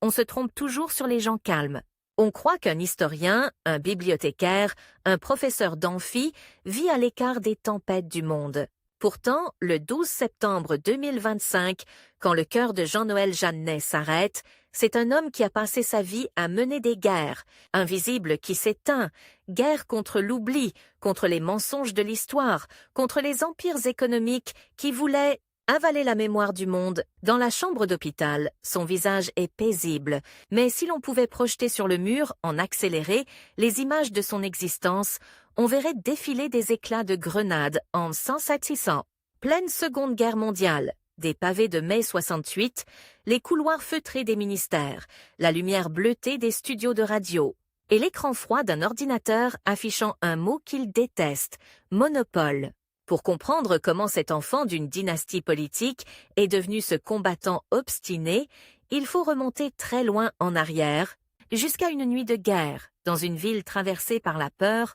on se trompe toujours sur les gens calmes. On croit qu'un historien, un bibliothécaire, un professeur d'amphi vit à l'écart des tempêtes du monde. Pourtant, le 12 septembre 2025, quand le cœur de Jean-Noël Jeannet s'arrête, c'est un homme qui a passé sa vie à mener des guerres, invisible qui s'éteint, guerre contre l'oubli, contre les mensonges de l'histoire, contre les empires économiques qui voulaient avaler la mémoire du monde. Dans la chambre d'hôpital, son visage est paisible, mais si l'on pouvait projeter sur le mur, en accéléré, les images de son existence, on verrait défiler des éclats de grenades en 107-600. Pleine Seconde Guerre mondiale, des pavés de mai 68, les couloirs feutrés des ministères, la lumière bleutée des studios de radio, et l'écran froid d'un ordinateur affichant un mot qu'il déteste, monopole. Pour comprendre comment cet enfant d'une dynastie politique est devenu ce combattant obstiné, il faut remonter très loin en arrière, jusqu'à une nuit de guerre, dans une ville traversée par la peur,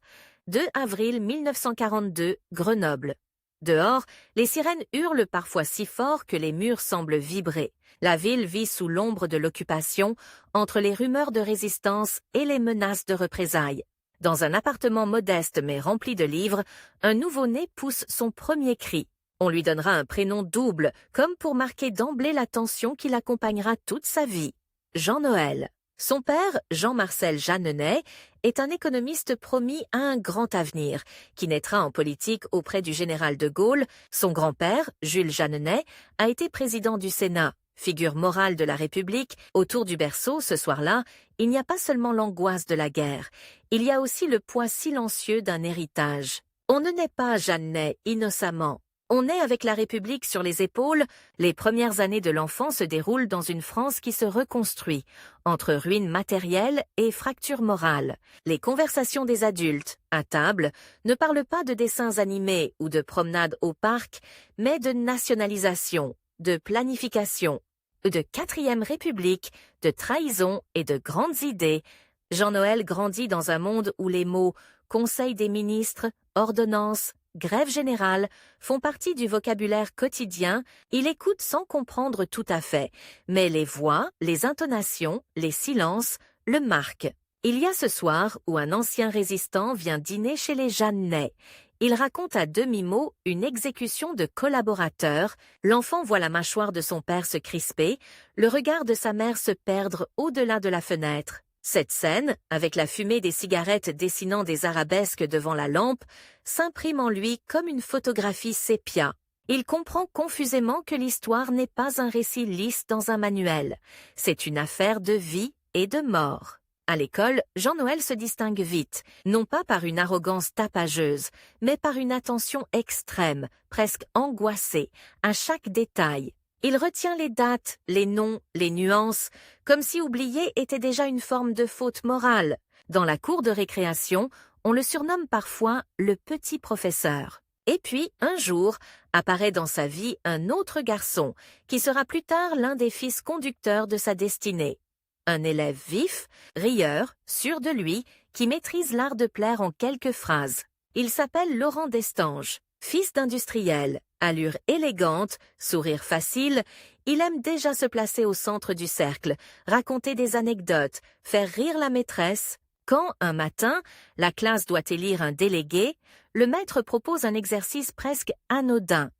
2 avril 1942, Grenoble. Dehors, les sirènes hurlent parfois si fort que les murs semblent vibrer. La ville vit sous l'ombre de l'occupation, entre les rumeurs de résistance et les menaces de représailles. Dans un appartement modeste mais rempli de livres, un nouveau-né pousse son premier cri. On lui donnera un prénom double, comme pour marquer d'emblée la tension qui l'accompagnera toute sa vie. Jean-Noël. Son père, Jean-Marcel Jeanneney, est un économiste promis à un grand avenir, qui naîtra en politique auprès du général de Gaulle. Son grand-père, Jules Jeanneney, a été président du Sénat. Figure morale de la République, autour du berceau, ce soir-là, il n'y a pas seulement l'angoisse de la guerre, il y a aussi le poids silencieux d'un héritage. On ne naît pas Jeanneney innocemment. On naît avec la République sur les épaules. Les premières années de l'enfant se déroulent dans une France qui se reconstruit, entre ruines matérielles et fractures morales. Les conversations des adultes, à table, ne parlent pas de dessins animés ou de promenades au parc, mais de nationalisation, de planification, de 4e République, de trahison et de grandes idées. Jean-Noël grandit dans un monde où les mots « Conseil des ministres »,« ordonnance »,« grève générale » font partie du vocabulaire quotidien. Il écoute sans comprendre tout à fait, mais les voix, les intonations, les silences le marquent. Il y a ce soir où un ancien résistant vient dîner chez les Jeanneney. Il raconte à demi-mot une exécution de collaborateurs. L'enfant voit la mâchoire de son père se crisper, le regard de sa mère se perdre au-delà de la fenêtre. Cette scène, avec la fumée des cigarettes dessinant des arabesques devant la lampe, s'imprime en lui comme une photographie sépia. Il comprend confusément que l'histoire n'est pas un récit lisse dans un manuel. C'est une affaire de vie et de mort. À l'école, Jean-Noël se distingue vite, non pas par une arrogance tapageuse, mais par une attention extrême, presque angoissée, à chaque détail. Il retient les dates, les noms, les nuances, comme si oublier était déjà une forme de faute morale. Dans la cour de récréation, on le surnomme parfois le petit professeur. Et puis, un jour, apparaît dans sa vie un autre garçon, qui sera plus tard l'un des fils conducteurs de sa destinée. Un élève vif, rieur, sûr de lui, qui maîtrise l'art de plaire en quelques phrases. Il s'appelle Laurent Destange. Fils d'industriel, allure élégante, sourire facile, il aime déjà se placer au centre du cercle, raconter des anecdotes, faire rire la maîtresse. Quand, un matin, la classe doit élire un délégué, le maître propose un exercice presque anodin.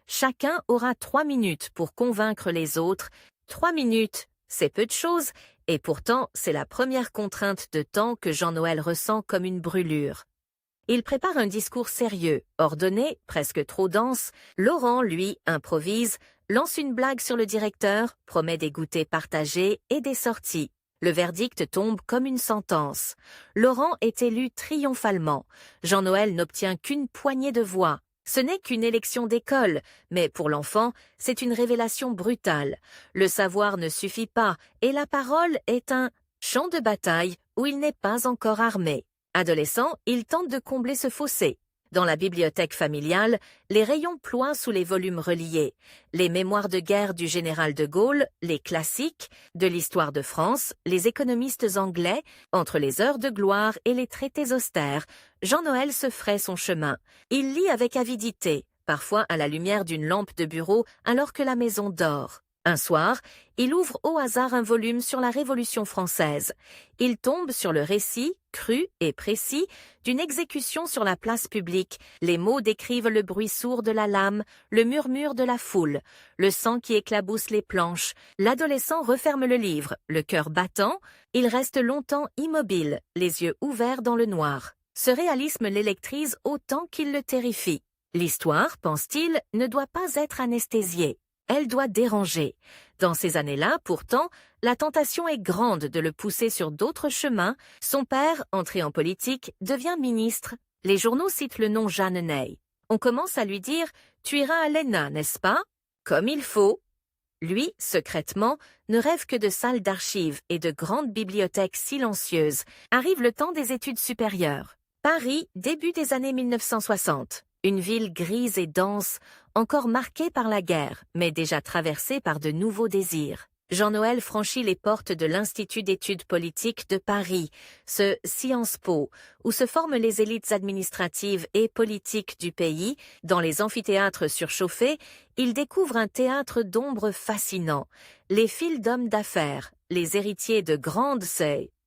Chacun aura 3 minutes pour convaincre les autres. 3 minutes, c'est peu de choses, et pourtant c'est la première contrainte de temps que Jean-Noël ressent comme une brûlure. Il prépare un discours sérieux, ordonné, presque trop dense. Laurent, lui, improvise, lance une blague sur le directeur, promet des goûters partagés et des sorties. Le verdict tombe comme une sentence. Laurent est élu triomphalement. Jean-Noël n'obtient qu'une poignée de voix. Ce n'est qu'une élection d'école, mais pour l'enfant, c'est une révélation brutale. Le savoir ne suffit pas, et la parole est un champ de bataille où il n'est pas encore armé. Adolescent, il tente de combler ce fossé. Dans la bibliothèque familiale, les rayons ploient sous les volumes reliés. Les mémoires de guerre du général de Gaulle, les classiques, de l'histoire de France, les économistes anglais, entre les heures de gloire et les traités austères, Jean-Noël se fraye son chemin. Il lit avec avidité, parfois à la lumière d'une lampe de bureau alors que la maison dort. Un soir, il ouvre au hasard un volume sur la Révolution française. Il tombe sur le récit, cru et précis, d'une exécution sur la place publique. Les mots décrivent le bruit sourd de la lame, le murmure de la foule, le sang qui éclabousse les planches. L'adolescent referme le livre, le cœur battant. Il reste longtemps immobile, les yeux ouverts dans le noir. Ce réalisme l'électrise autant qu'il le terrifie. L'histoire, pense-t-il, ne doit pas être anesthésiée. Elle doit déranger. Dans ces années-là, pourtant, la tentation est grande de le pousser sur d'autres chemins. Son père, entré en politique, devient ministre. Les journaux citent le nom Jeanne Ney. On commence à lui dire « Tu iras à l'ENA, n'est-ce pas ?» Comme il faut. Lui, secrètement, ne rêve que de salles d'archives et de grandes bibliothèques silencieuses. Arrive le temps des études supérieures. Paris, début des années 1960. Une ville grise et dense, encore marquée par la guerre, mais déjà traversée par de nouveaux désirs. Jean-Noël franchit les portes de l'Institut d'études politiques de Paris, ce Sciences Po, où se forment les élites administratives et politiques du pays. Dans les amphithéâtres surchauffés, il découvre un théâtre d'ombre fascinant. Les fils d'hommes d'affaires, les héritiers de grandes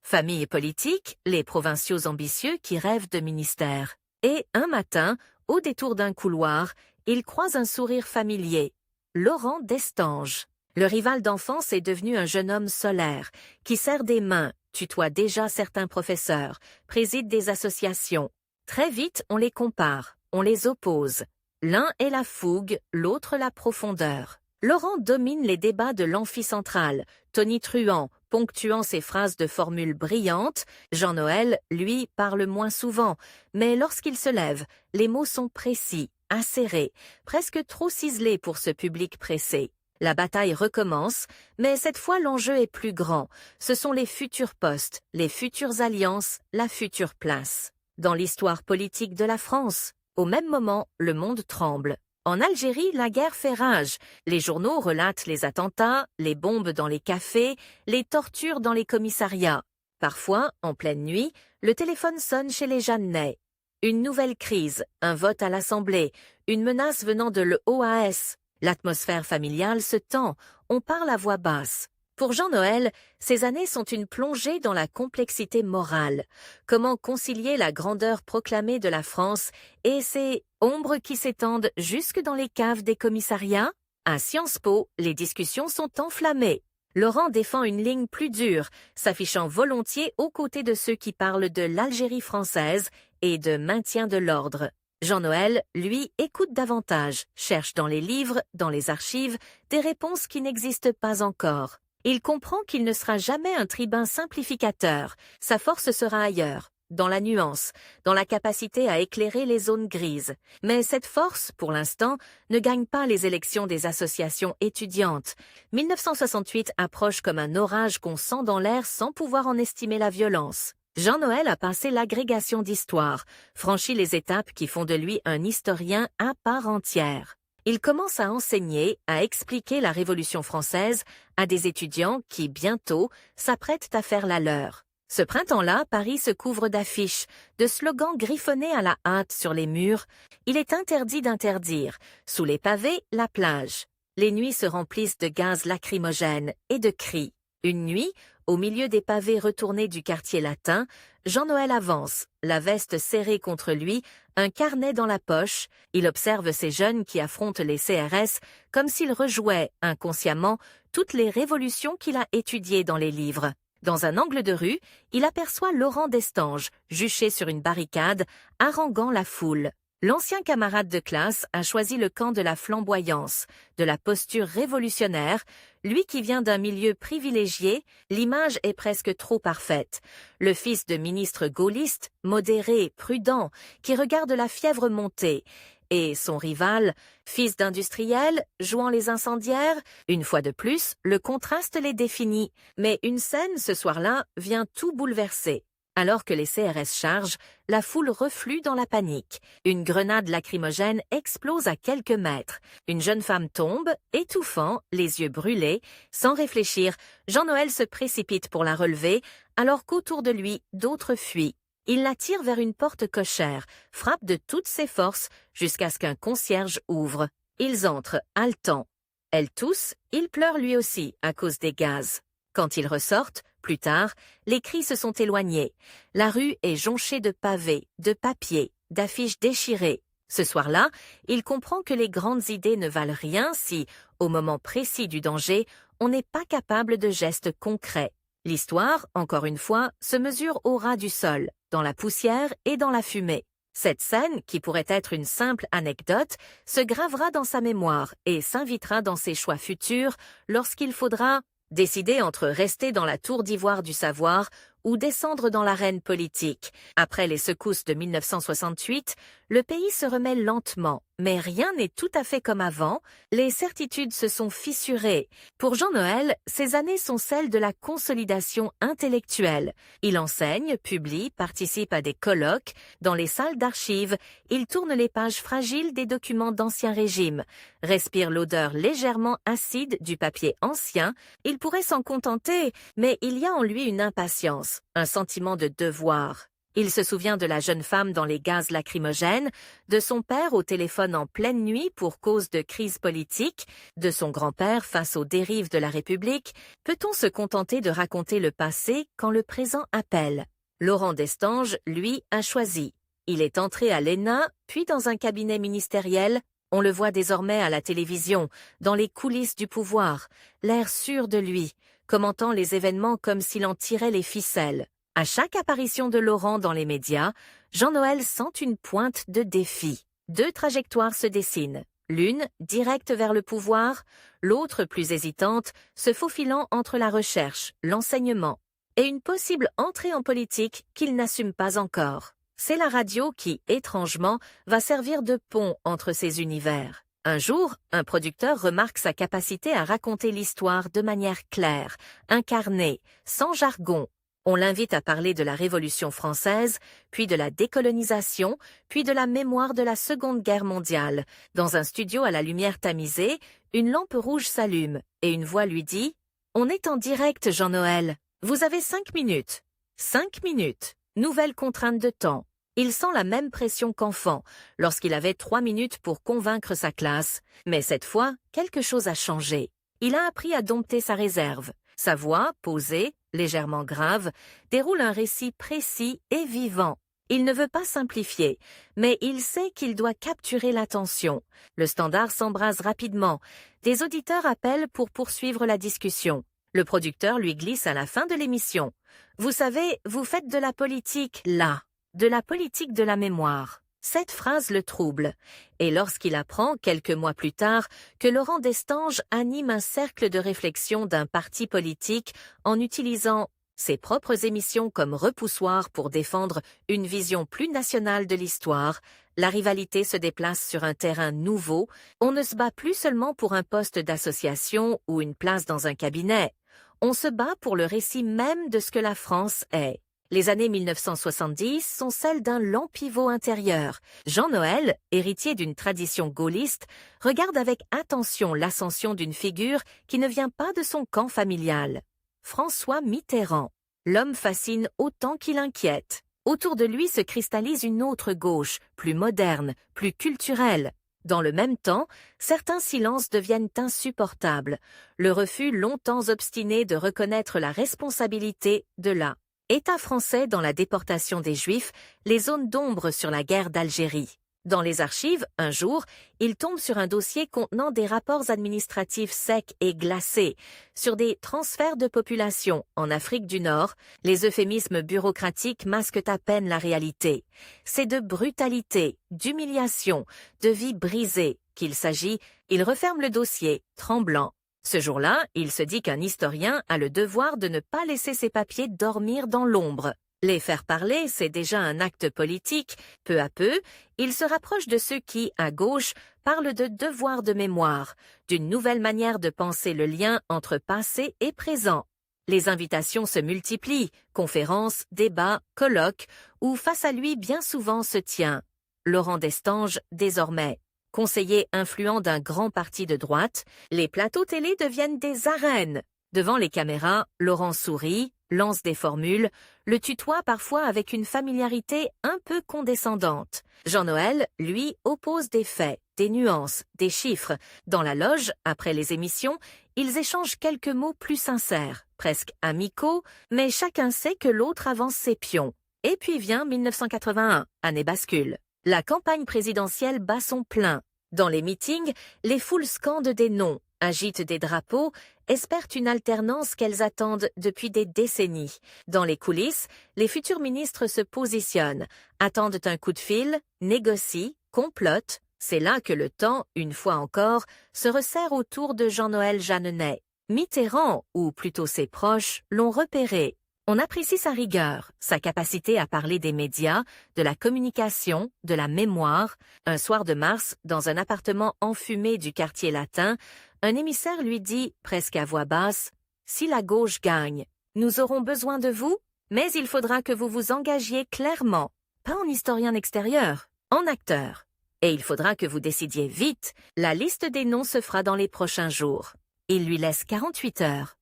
familles politiques, les provinciaux ambitieux qui rêvent de ministères. Et un matin, au détour d'un couloir, il croise un sourire familier. Laurent Destange. Le rival d'enfance est devenu un jeune homme solaire, qui serre des mains, tutoie déjà certains professeurs, préside des associations. Très vite, on les compare, on les oppose. L'un est la fougue, l'autre la profondeur. Laurent domine les débats de l'amphicentral, tonitruant, ponctuant ses phrases de formules brillantes. Jean-Noël, lui, parle moins souvent, mais lorsqu'il se lève, les mots sont précis, acérés, presque trop ciselés pour ce public pressé. La bataille recommence, mais cette fois l'enjeu est plus grand. Ce sont les futurs postes, les futures alliances, la future place. Dans l'histoire politique de la France, au même moment, le monde tremble. En Algérie, la guerre fait rage. Les journaux relatent les attentats, les bombes dans les cafés, les tortures dans les commissariats. Parfois, en pleine nuit, le téléphone sonne chez les Jeanne Ney. Une nouvelle crise, un vote à l'Assemblée, une menace venant de l'OAS. L'atmosphère familiale se tend, on parle à voix basse. Pour Jean-Noël, ces années sont une plongée dans la complexité morale. Comment concilier la grandeur proclamée de la France et ces ombres qui s'étendent jusque dans les caves des commissariats? À Sciences Po, les discussions sont enflammées. Laurent défend une ligne plus dure, s'affichant volontiers aux côtés de ceux qui parlent de l'Algérie française et de maintien de l'ordre. Jean-Noël, lui, écoute davantage, cherche dans les livres, dans les archives, des réponses qui n'existent pas encore. Il comprend qu'il ne sera jamais un tribun simplificateur. Sa force sera ailleurs, dans la nuance, dans la capacité à éclairer les zones grises. Mais cette force, pour l'instant, ne gagne pas les élections des associations étudiantes. 1968 approche comme un orage qu'on sent dans l'air sans pouvoir en estimer la violence. Jean-Noël a passé l'agrégation d'histoire, franchi les étapes qui font de lui un historien à part entière. Il commence à enseigner, à expliquer la Révolution française à des étudiants qui, bientôt, s'apprêtent à faire la leur. Ce printemps-là, Paris se couvre d'affiches, de slogans griffonnés à la hâte sur les murs. Il est interdit d'interdire. Sous les pavés, la plage. Les nuits se remplissent de gaz lacrymogènes et de cris. Une nuit, au milieu des pavés retournés du quartier latin, Jean-Noël avance, la veste serrée contre lui, un carnet dans la poche. Il observe ces jeunes qui affrontent les CRS comme s'ils rejouaient, inconsciemment, toutes les révolutions qu'il a étudiées dans les livres. Dans un angle de rue, il aperçoit Laurent Destange, juché sur une barricade, haranguant la foule. L'ancien camarade de classe a choisi le camp de la flamboyance, de la posture révolutionnaire. Lui qui vient d'un milieu privilégié, l'image est presque trop parfaite. Le fils de ministre gaulliste, modéré, prudent, qui regarde la fièvre monter. Et son rival, fils d'industriel, jouant les incendiaires, une fois de plus, le contraste les définit. Mais une scène, ce soir-là, vient tout bouleverser. Alors que les CRS chargent, la foule reflue dans la panique. Une grenade lacrymogène explose à quelques mètres. Une jeune femme tombe, étouffant, les yeux brûlés. Sans réfléchir, Jean-Noël se précipite pour la relever, alors qu'autour de lui, d'autres fuient. Il la tire vers une porte cochère, frappe de toutes ses forces, jusqu'à ce qu'un concierge ouvre. Ils entrent, haletants. Elle tousse, il pleure lui aussi à cause des gaz. Quand ils ressortent, plus tard, les cris se sont éloignés. La rue est jonchée de pavés, de papiers, d'affiches déchirées. Ce soir-là, il comprend que les grandes idées ne valent rien si, au moment précis du danger, on n'est pas capable de gestes concrets. L'histoire, encore une fois, se mesure au ras du sol, dans la poussière et dans la fumée. Cette scène, qui pourrait être une simple anecdote, se gravera dans sa mémoire et s'invitera dans ses choix futurs lorsqu'il faudra décider entre rester dans la tour d'ivoire du savoir ou descendre dans l'arène politique. Après les secousses de 1968, le pays se remet lentement, mais rien n'est tout à fait comme avant, les certitudes se sont fissurées. Pour Jean Noël, ces années sont celles de la consolidation intellectuelle. Il enseigne, publie, participe à des colloques, dans les salles d'archives, il tourne les pages fragiles des documents d'Ancien Régime, respire l'odeur légèrement acide du papier ancien, il pourrait s'en contenter, mais il y a en lui une impatience, un sentiment de devoir. Il se souvient de la jeune femme dans les gaz lacrymogènes, de son père au téléphone en pleine nuit pour cause de crise politique, de son grand-père face aux dérives de la République. Peut-on se contenter de raconter le passé quand le présent appelle? Laurent Destange, lui, a choisi. Il est entré à l'ENA, puis dans un cabinet ministériel. On le voit désormais à la télévision, dans les coulisses du pouvoir, l'air sûr de lui, commentant les événements comme s'il en tirait les ficelles. À chaque apparition de Laurent dans les médias, Jean Noël sent une pointe de défi. Deux trajectoires se dessinent, l'une directe vers le pouvoir, l'autre plus hésitante, se faufilant entre la recherche, l'enseignement, et une possible entrée en politique qu'il n'assume pas encore. C'est la radio qui, étrangement, va servir de pont entre ces univers. Un jour, un producteur remarque sa capacité à raconter l'histoire de manière claire, incarnée, sans jargon. On l'invite à parler de la Révolution française, puis de la décolonisation, puis de la mémoire de la Seconde Guerre mondiale. Dans un studio à la lumière tamisée, une lampe rouge s'allume et une voix lui dit « On est en direct, Jean Noël. Vous avez 5 minutes. » 5 minutes. Nouvelle contrainte de temps. Il sent la même pression qu'enfant, lorsqu'il avait 3 minutes pour convaincre sa classe. Mais cette fois, quelque chose a changé. Il a appris à dompter sa réserve. Sa voix, posée, légèrement grave, déroule un récit précis et vivant. Il ne veut pas simplifier, mais il sait qu'il doit capturer l'attention. Le standard s'embrase rapidement. Des auditeurs appellent pour poursuivre la discussion. Le producteur lui glisse à la fin de l'émission. « Vous savez, vous faites de la politique, là, de la politique de la mémoire. » Cette phrase le trouble, et lorsqu'il apprend, quelques mois plus tard, que Laurent Destange anime un cercle de réflexion d'un parti politique en utilisant ses propres émissions comme repoussoir pour défendre une vision plus nationale de l'histoire, la rivalité se déplace sur un terrain nouveau, on ne se bat plus seulement pour un poste d'association ou une place dans un cabinet, on se bat pour le récit même de ce que la France est. Les années 1970 sont celles d'un lent pivot intérieur. Jean Noël, héritier d'une tradition gaulliste, regarde avec attention l'ascension d'une figure qui ne vient pas de son camp familial. François Mitterrand. L'homme fascine autant qu'il inquiète. Autour de lui se cristallise une autre gauche, plus moderne, plus culturelle. Dans le même temps, certains silences deviennent insupportables. Le refus longtemps obstiné de reconnaître la responsabilité de la État français dans la déportation des Juifs, les zones d'ombre sur la guerre d'Algérie. Dans les archives, un jour, il tombe sur un dossier contenant des rapports administratifs secs et glacés sur des transferts de population en Afrique du Nord. Les euphémismes bureaucratiques masquent à peine la réalité. C'est de brutalité, d'humiliation, de vie brisée qu'il s'agit. Il referme le dossier, tremblant. Ce jour-là, il se dit qu'un historien a le devoir de ne pas laisser ses papiers dormir dans l'ombre. Les faire parler, c'est déjà un acte politique. Peu à peu, il se rapproche de ceux qui, à gauche, parlent de devoir de mémoire, d'une nouvelle manière de penser le lien entre passé et présent. Les invitations se multiplient, conférences, débats, colloques, où face à lui bien souvent se tient Laurent Destange, désormais conseiller influent d'un grand parti de droite, les plateaux télé deviennent des arènes. Devant les caméras, Laurent sourit, lance des formules, le tutoie parfois avec une familiarité un peu condescendante. Jean-Noël, lui, oppose des faits, des nuances, des chiffres. Dans la loge, après les émissions, ils échangent quelques mots plus sincères, presque amicaux, mais chacun sait que l'autre avance ses pions. Et puis vient 1981, année bascule. La campagne présidentielle bat son plein. Dans les meetings, les foules scandent des noms, agitent des drapeaux, espèrent une alternance qu'elles attendent depuis des décennies. Dans les coulisses, les futurs ministres se positionnent, attendent un coup de fil, négocient, complotent. C'est là que le temps, une fois encore, se resserre autour de Jean-Noël Jeanneney. Mitterrand, ou plutôt ses proches, l'ont repéré. On apprécie sa rigueur, sa capacité à parler des médias, de la communication, de la mémoire. Un soir de mars, dans un appartement enfumé du quartier latin, un émissaire lui dit, presque à voix basse, « Si la gauche gagne, nous aurons besoin de vous, mais il faudra que vous vous engagiez clairement, pas en historien extérieur, en acteur. Et il faudra que vous décidiez vite, la liste des noms se fera dans les prochains jours. » Il lui laisse 48 heures.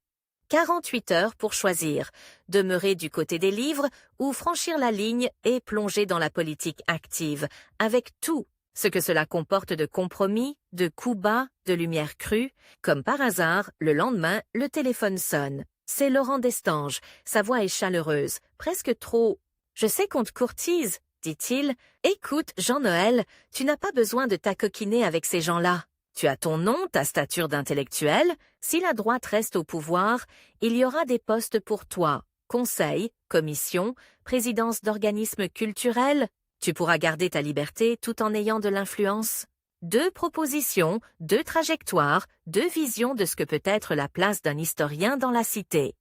48 heures pour choisir, demeurer du côté des livres ou franchir la ligne et plonger dans la politique active, avec tout ce que cela comporte de compromis, de coups bas, de lumière crue. Comme par hasard, le lendemain, le téléphone sonne. C'est Laurent Destange, sa voix est chaleureuse, presque trop. « Je sais qu'on te courtise », dit-il. « Écoute, Jean-Noël, tu n'as pas besoin de t'acoquiner avec ces gens-là. Tu as ton nom, ta stature d'intellectuel. Si la droite reste au pouvoir, il y aura des postes pour toi. Conseil, commission, présidence d'organismes culturels. Tu pourras garder ta liberté tout en ayant de l'influence. 2 propositions, 2 trajectoires, 2 visions de ce que peut être la place d'un historien dans la cité.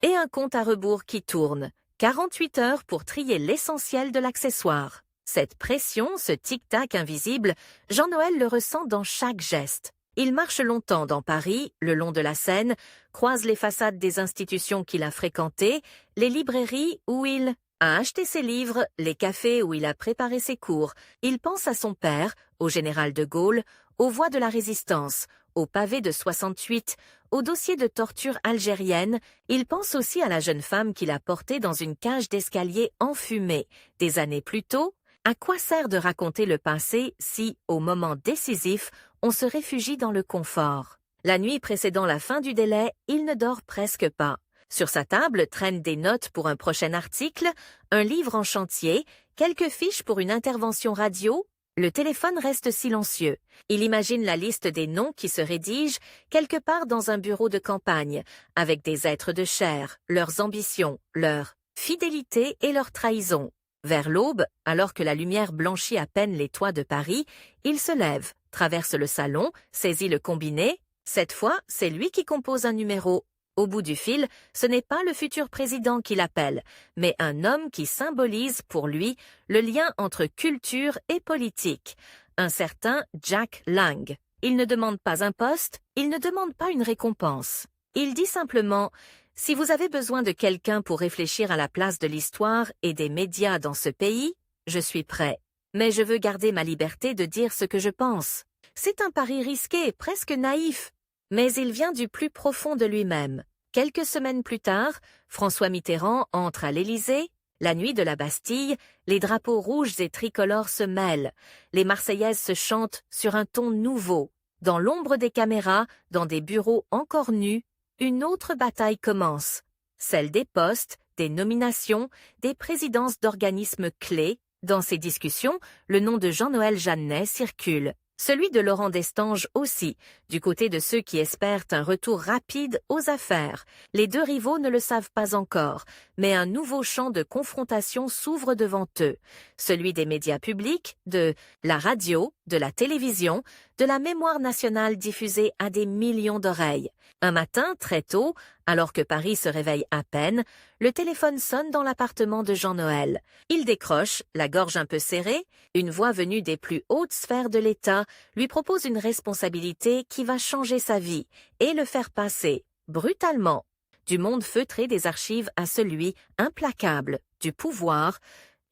Et un compte à rebours qui tourne. 48 heures pour trier l'essentiel de l'accessoire. Cette pression, ce tic-tac invisible, Jean-Noël le ressent dans chaque geste. Il marche longtemps dans Paris, le long de la Seine, croise les façades des institutions qu'il a fréquentées, les librairies où il a acheté ses livres, les cafés où il a préparé ses cours. Il pense à son père, au général de Gaulle, aux voix de la résistance, au pavé de 68, au dossier de torture algérienne. Il pense aussi à la jeune femme qu'il a portée dans une cage d'escalier enfumée. Des années plus tôt, à quoi sert de raconter le passé si, au moment décisif, on se réfugie dans le confort? La nuit précédant la fin du délai, il ne dort presque pas. Sur sa table traînent des notes pour un prochain article, un livre en chantier, quelques fiches pour une intervention radio. Le téléphone reste silencieux. Il imagine la liste des noms qui se rédigent quelque part dans un bureau de campagne, avec des êtres de chair, leurs ambitions, leur fidélité et leur trahison. Vers l'aube, alors que la lumière blanchit à peine les toits de Paris, il se lève, traverse le salon, saisit le combiné. Cette fois, c'est lui qui compose un numéro. Au bout du fil, ce n'est pas le futur président qui l'appelle, mais un homme qui symbolise pour lui le lien entre culture et politique, un certain Jack Lang. Il ne demande pas un poste, il ne demande pas une récompense. Il dit simplement « Si vous avez besoin de quelqu'un pour réfléchir à la place de l'histoire et des médias dans ce pays, je suis prêt. Mais je veux garder ma liberté de dire ce que je pense. » C'est un pari risqué, presque naïf, mais il vient du plus profond de lui-même. Quelques semaines plus tard, François Mitterrand entre à l'Élysée. La nuit de la Bastille, les drapeaux rouges et tricolores se mêlent. Les Marseillaises se chantent sur un ton nouveau. Dans l'ombre des caméras, dans des bureaux encore nus, une autre bataille commence. Celle des postes, des nominations, des présidences d'organismes clés. Dans ces discussions, le nom de Jean-Noël Jeanneney circule. Celui de Laurent Destange aussi, du côté de ceux qui espèrent un retour rapide aux affaires. Les 2 rivaux ne le savent pas encore, mais un nouveau champ de confrontation s'ouvre devant eux. Celui des médias publics, de la radio, de la télévision, de la mémoire nationale diffusée à des millions d'oreilles. Un matin, très tôt, alors que Paris se réveille à peine, le téléphone sonne dans l'appartement de Jean-Noël. Il décroche, la gorge un peu serrée. Une voix venue des plus hautes sphères de l'État lui propose une responsabilité qui va changer sa vie et le faire passer, brutalement, du monde feutré des archives à celui implacable du pouvoir.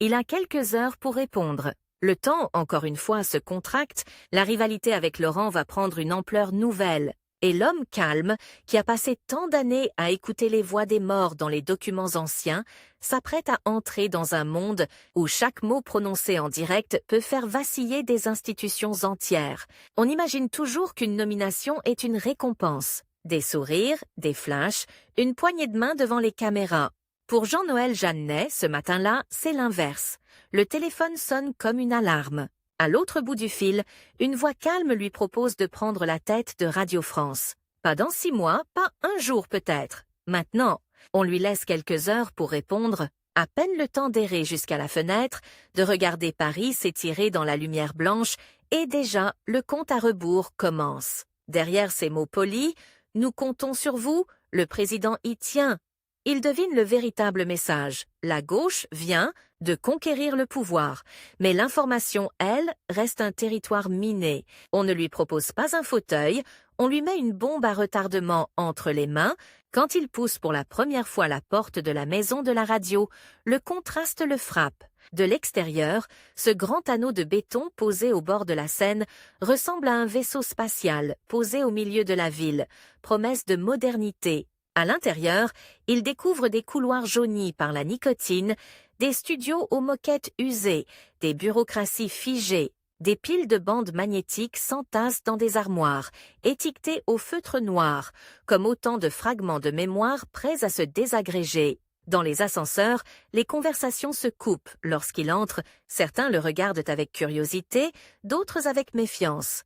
Il a quelques heures pour répondre. Le temps, encore une fois, se contracte. La rivalité avec Laurent va prendre une ampleur nouvelle. Et l'homme calme, qui a passé tant d'années à écouter les voix des morts dans les documents anciens, s'apprête à entrer dans un monde où chaque mot prononcé en direct peut faire vaciller des institutions entières. On imagine toujours qu'une nomination est une récompense. Des sourires, des flashs, une poignée de main devant les caméras. Pour Jean-Noël Jeannet, ce matin-là, c'est l'inverse. Le téléphone sonne comme une alarme. À l'autre bout du fil, une voix calme lui propose de prendre la tête de Radio France. Pas dans 6 mois, pas un jour peut-être. Maintenant, on lui laisse quelques heures pour répondre, à peine le temps d'errer jusqu'à la fenêtre, de regarder Paris s'étirer dans la lumière blanche, et déjà le compte à rebours commence. Derrière ces mots polis, « Nous comptons sur vous », le président y tient. Il devine le véritable message. La gauche vient de conquérir le pouvoir, mais l'information, elle, reste un territoire miné. On ne lui propose pas un fauteuil, on lui met une bombe à retardement entre les mains. Quand il pousse pour la première fois la porte de la maison de la radio, le contraste le frappe. De l'extérieur, ce grand anneau de béton posé au bord de la Seine ressemble à un vaisseau spatial posé au milieu de la ville, promesse de modernité. À l'intérieur, il découvre des couloirs jaunis par la nicotine, des studios aux moquettes usées, des bureaucraties figées, des piles de bandes magnétiques s'entassent dans des armoires, étiquetées au feutre noir, comme autant de fragments de mémoire prêts à se désagréger. Dans les ascenseurs, les conversations se coupent lorsqu'il entre, certains le regardent avec curiosité, d'autres avec méfiance.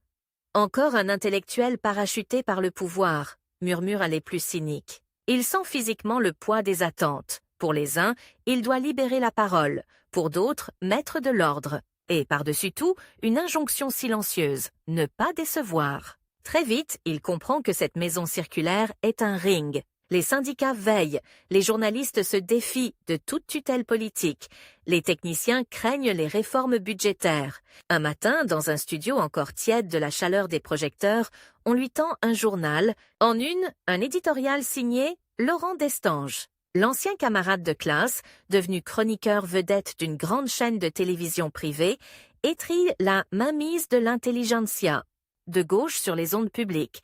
Encore un intellectuel parachuté par le pouvoir, murmurent les plus cyniques. Il sent physiquement le poids des attentes. Pour les uns, il doit libérer la parole, pour d'autres, mettre de l'ordre. Et par-dessus tout, une injonction silencieuse, ne pas décevoir. Très vite, il comprend que cette maison circulaire est un ring. Les syndicats veillent, les journalistes se défient de toute tutelle politique, les techniciens craignent les réformes budgétaires. Un matin, dans un studio encore tiède de la chaleur des projecteurs, on lui tend un journal, en une, un éditorial signé Laurent Destange. L'ancien camarade de classe, devenu chroniqueur vedette d'une grande chaîne de télévision privée, étrille la mainmise de l'intelligentsia, de gauche sur les ondes publiques.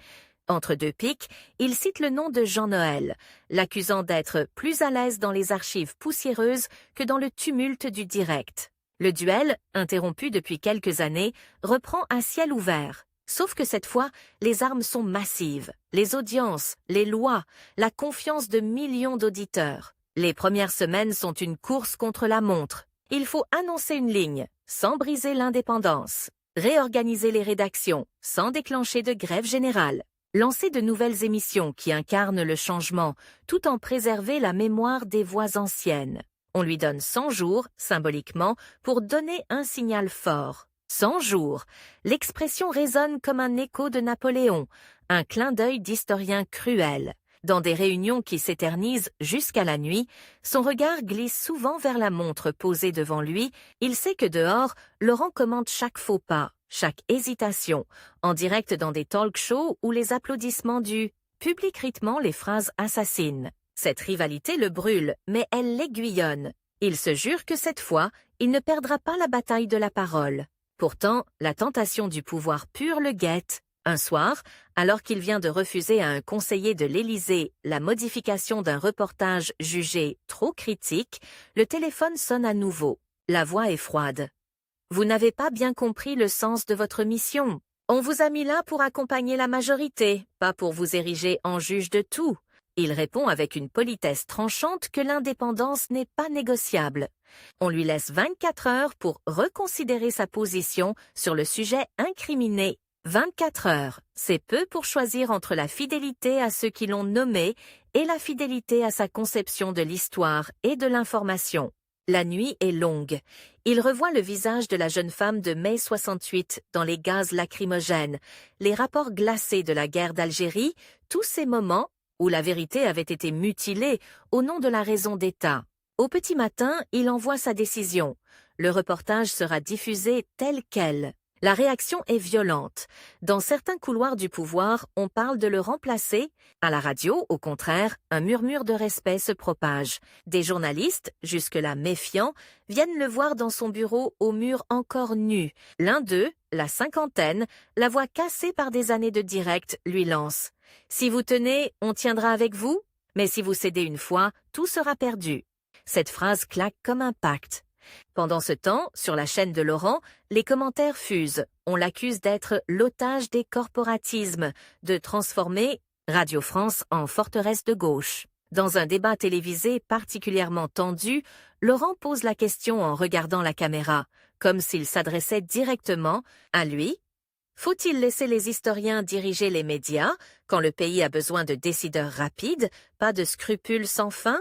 Entre deux pics, il cite le nom de Jean-Noël, l'accusant d'être plus à l'aise dans les archives poussiéreuses que dans le tumulte du direct. Le duel, interrompu depuis quelques années, reprend à ciel ouvert. Sauf que cette fois, les armes sont massives. Les audiences, les lois, la confiance de millions d'auditeurs. Les premières semaines sont une course contre la montre. Il faut annoncer une ligne, sans briser l'indépendance. Réorganiser les rédactions, sans déclencher de grève générale. Lancer de nouvelles émissions qui incarnent le changement, tout en préserver la mémoire des voix anciennes. On lui donne 100 jours, symboliquement, pour donner un signal fort. 100 jours. L'expression résonne comme un écho de Napoléon, un clin d'œil d'historien cruel. Dans des réunions qui s'éternisent jusqu'à la nuit, son regard glisse souvent vers la montre posée devant lui. Il sait que dehors, Laurent commente chaque faux pas, chaque hésitation, en direct dans des talk-shows où les applaudissements du public rythment les phrases assassines. Cette rivalité le brûle, mais elle l'aiguillonne. Il se jure que cette fois, il ne perdra pas la bataille de la parole. Pourtant, la tentation du pouvoir pur le guette. Un soir, alors qu'il vient de refuser à un conseiller de l'Élysée la modification d'un reportage jugé trop critique, le téléphone sonne à nouveau. La voix est froide. « Vous n'avez pas bien compris le sens de votre mission. On vous a mis là pour accompagner la majorité, pas pour vous ériger en juge de tout. » Il répond avec une politesse tranchante que l'indépendance n'est pas négociable. On lui laisse 24 heures pour reconsidérer sa position sur le sujet incriminé. 24 heures, c'est peu pour choisir entre la fidélité à ceux qui l'ont nommé et la fidélité à sa conception de l'histoire et de l'information. La nuit est longue. Il revoit le visage de la jeune femme de mai 68 dans les gaz lacrymogènes, les rapports glacés de la guerre d'Algérie, tous ces moments où la vérité avait été mutilée au nom de la raison d'État. Au petit matin, il envoie sa décision. Le reportage sera diffusé tel quel. La réaction est violente. Dans certains couloirs du pouvoir, on parle de le remplacer. À la radio, au contraire, un murmure de respect se propage. Des journalistes, jusque-là méfiants, viennent le voir dans son bureau au mur encore nu. L'un d'eux, la cinquantaine, la voix cassée par des années de direct, lui lance « Si vous tenez, on tiendra avec vous, mais si vous cédez une fois, tout sera perdu. » Cette phrase claque comme un pacte. Pendant ce temps, sur la chaîne de Laurent, les commentaires fusent. On l'accuse d'être l'otage des corporatismes, de transformer Radio France en forteresse de gauche. Dans un débat télévisé particulièrement tendu, Laurent pose la question en regardant la caméra, comme s'il s'adressait directement à lui. Faut-il laisser les historiens diriger les médias quand le pays a besoin de décideurs rapides, pas de scrupules sans fin?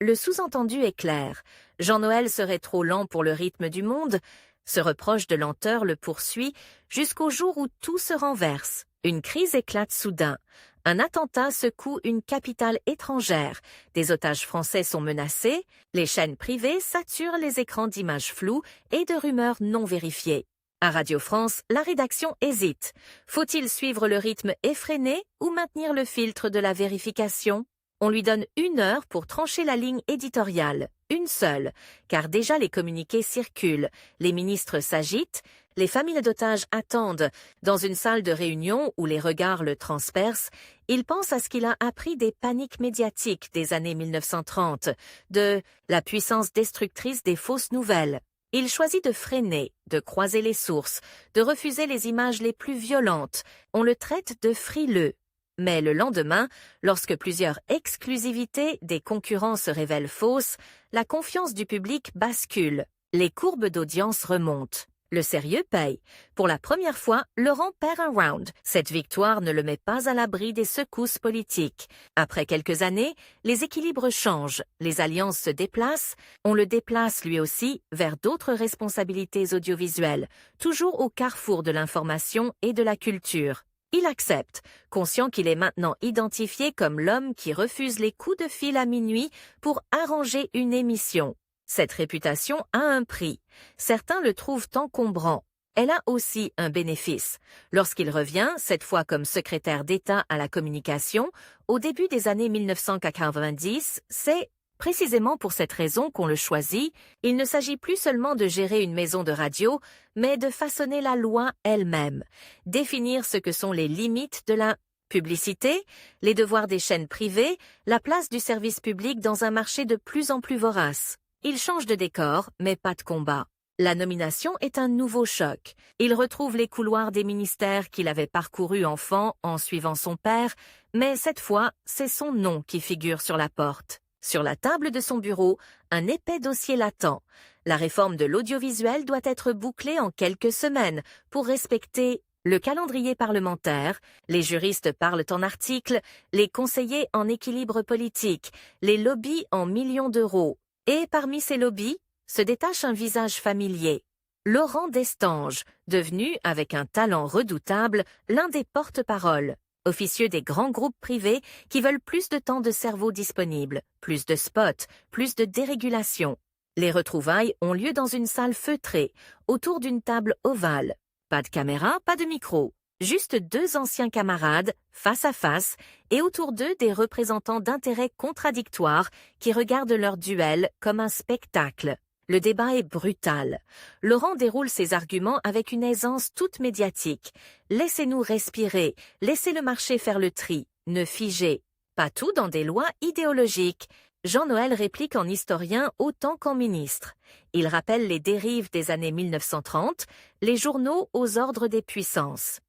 Le sous-entendu est clair. Jean-Noël serait trop lent pour le rythme du monde. Ce reproche de lenteur le poursuit jusqu'au jour où tout se renverse. Une crise éclate soudain. Un attentat secoue une capitale étrangère. Des otages français sont menacés. Les chaînes privées saturent les écrans d'images floues et de rumeurs non vérifiées. À Radio France, la rédaction hésite. Faut-il suivre le rythme effréné ou maintenir le filtre de la vérification? On lui donne 1 heure pour trancher la ligne éditoriale, une seule, car déjà les communiqués circulent, les ministres s'agitent, les familles d'otages attendent. Dans une salle de réunion où les regards le transpercent, il pense à ce qu'il a appris des paniques médiatiques des années 1930, de la puissance destructrice des fausses nouvelles. Il choisit de freiner, de croiser les sources, de refuser les images les plus violentes. On le traite de frileux. Mais le lendemain, lorsque plusieurs exclusivités des concurrents se révèlent fausses, la confiance du public bascule. Les courbes d'audience remontent. Le sérieux paye. Pour la première fois, Laurent perd un round. Cette victoire ne le met pas à l'abri des secousses politiques. Après quelques années, les équilibres changent, les alliances se déplacent, on le déplace lui aussi vers d'autres responsabilités audiovisuelles, toujours au carrefour de l'information et de la culture. Il accepte, conscient qu'il est maintenant identifié comme l'homme qui refuse les coups de fil à minuit pour arranger une émission. Cette réputation a un prix. Certains le trouvent encombrant. Elle a aussi un bénéfice. Lorsqu'il revient, cette fois comme secrétaire d'État à la communication, au début des années 1990, c'est précisément pour cette raison qu'on le choisit. Il ne s'agit plus seulement de gérer une maison de radio, mais de façonner la loi elle-même, définir ce que sont les limites de la publicité, les devoirs des chaînes privées, la place du service public dans un marché de plus en plus vorace. Il change de décor, mais pas de combat. La nomination est un nouveau choc. Il retrouve les couloirs des ministères qu'il avait parcourus enfant en suivant son père, mais cette fois, c'est son nom qui figure sur la porte. Sur la table de son bureau, un épais dossier l'attend. La réforme de l'audiovisuel doit être bouclée en quelques semaines pour respecter le calendrier parlementaire. Les juristes parlent en articles, les conseillers en équilibre politique, les lobbies en millions d'euros. Et parmi ces lobbies, se détache un visage familier. Laurent Destange, devenu, avec un talent redoutable, l'un des porte-paroles. Officieux des grands groupes privés qui veulent plus de temps de cerveau disponible, plus de spots, plus de dérégulation. Les retrouvailles ont lieu dans une salle feutrée, autour d'une table ovale. Pas de caméra, pas de micro. Juste 2 anciens camarades, face à face, et autour d'eux des représentants d'intérêts contradictoires qui regardent leur duel comme un spectacle. Le débat est brutal. Laurent déroule ses arguments avec une aisance toute médiatique. Laissez-nous respirer, laissez le marché faire le tri, ne figez. Pas tout dans des lois idéologiques. Jean-Noël réplique en historien autant qu'en ministre. Il rappelle les dérives des années 1930, les journaux aux ordres des puissances.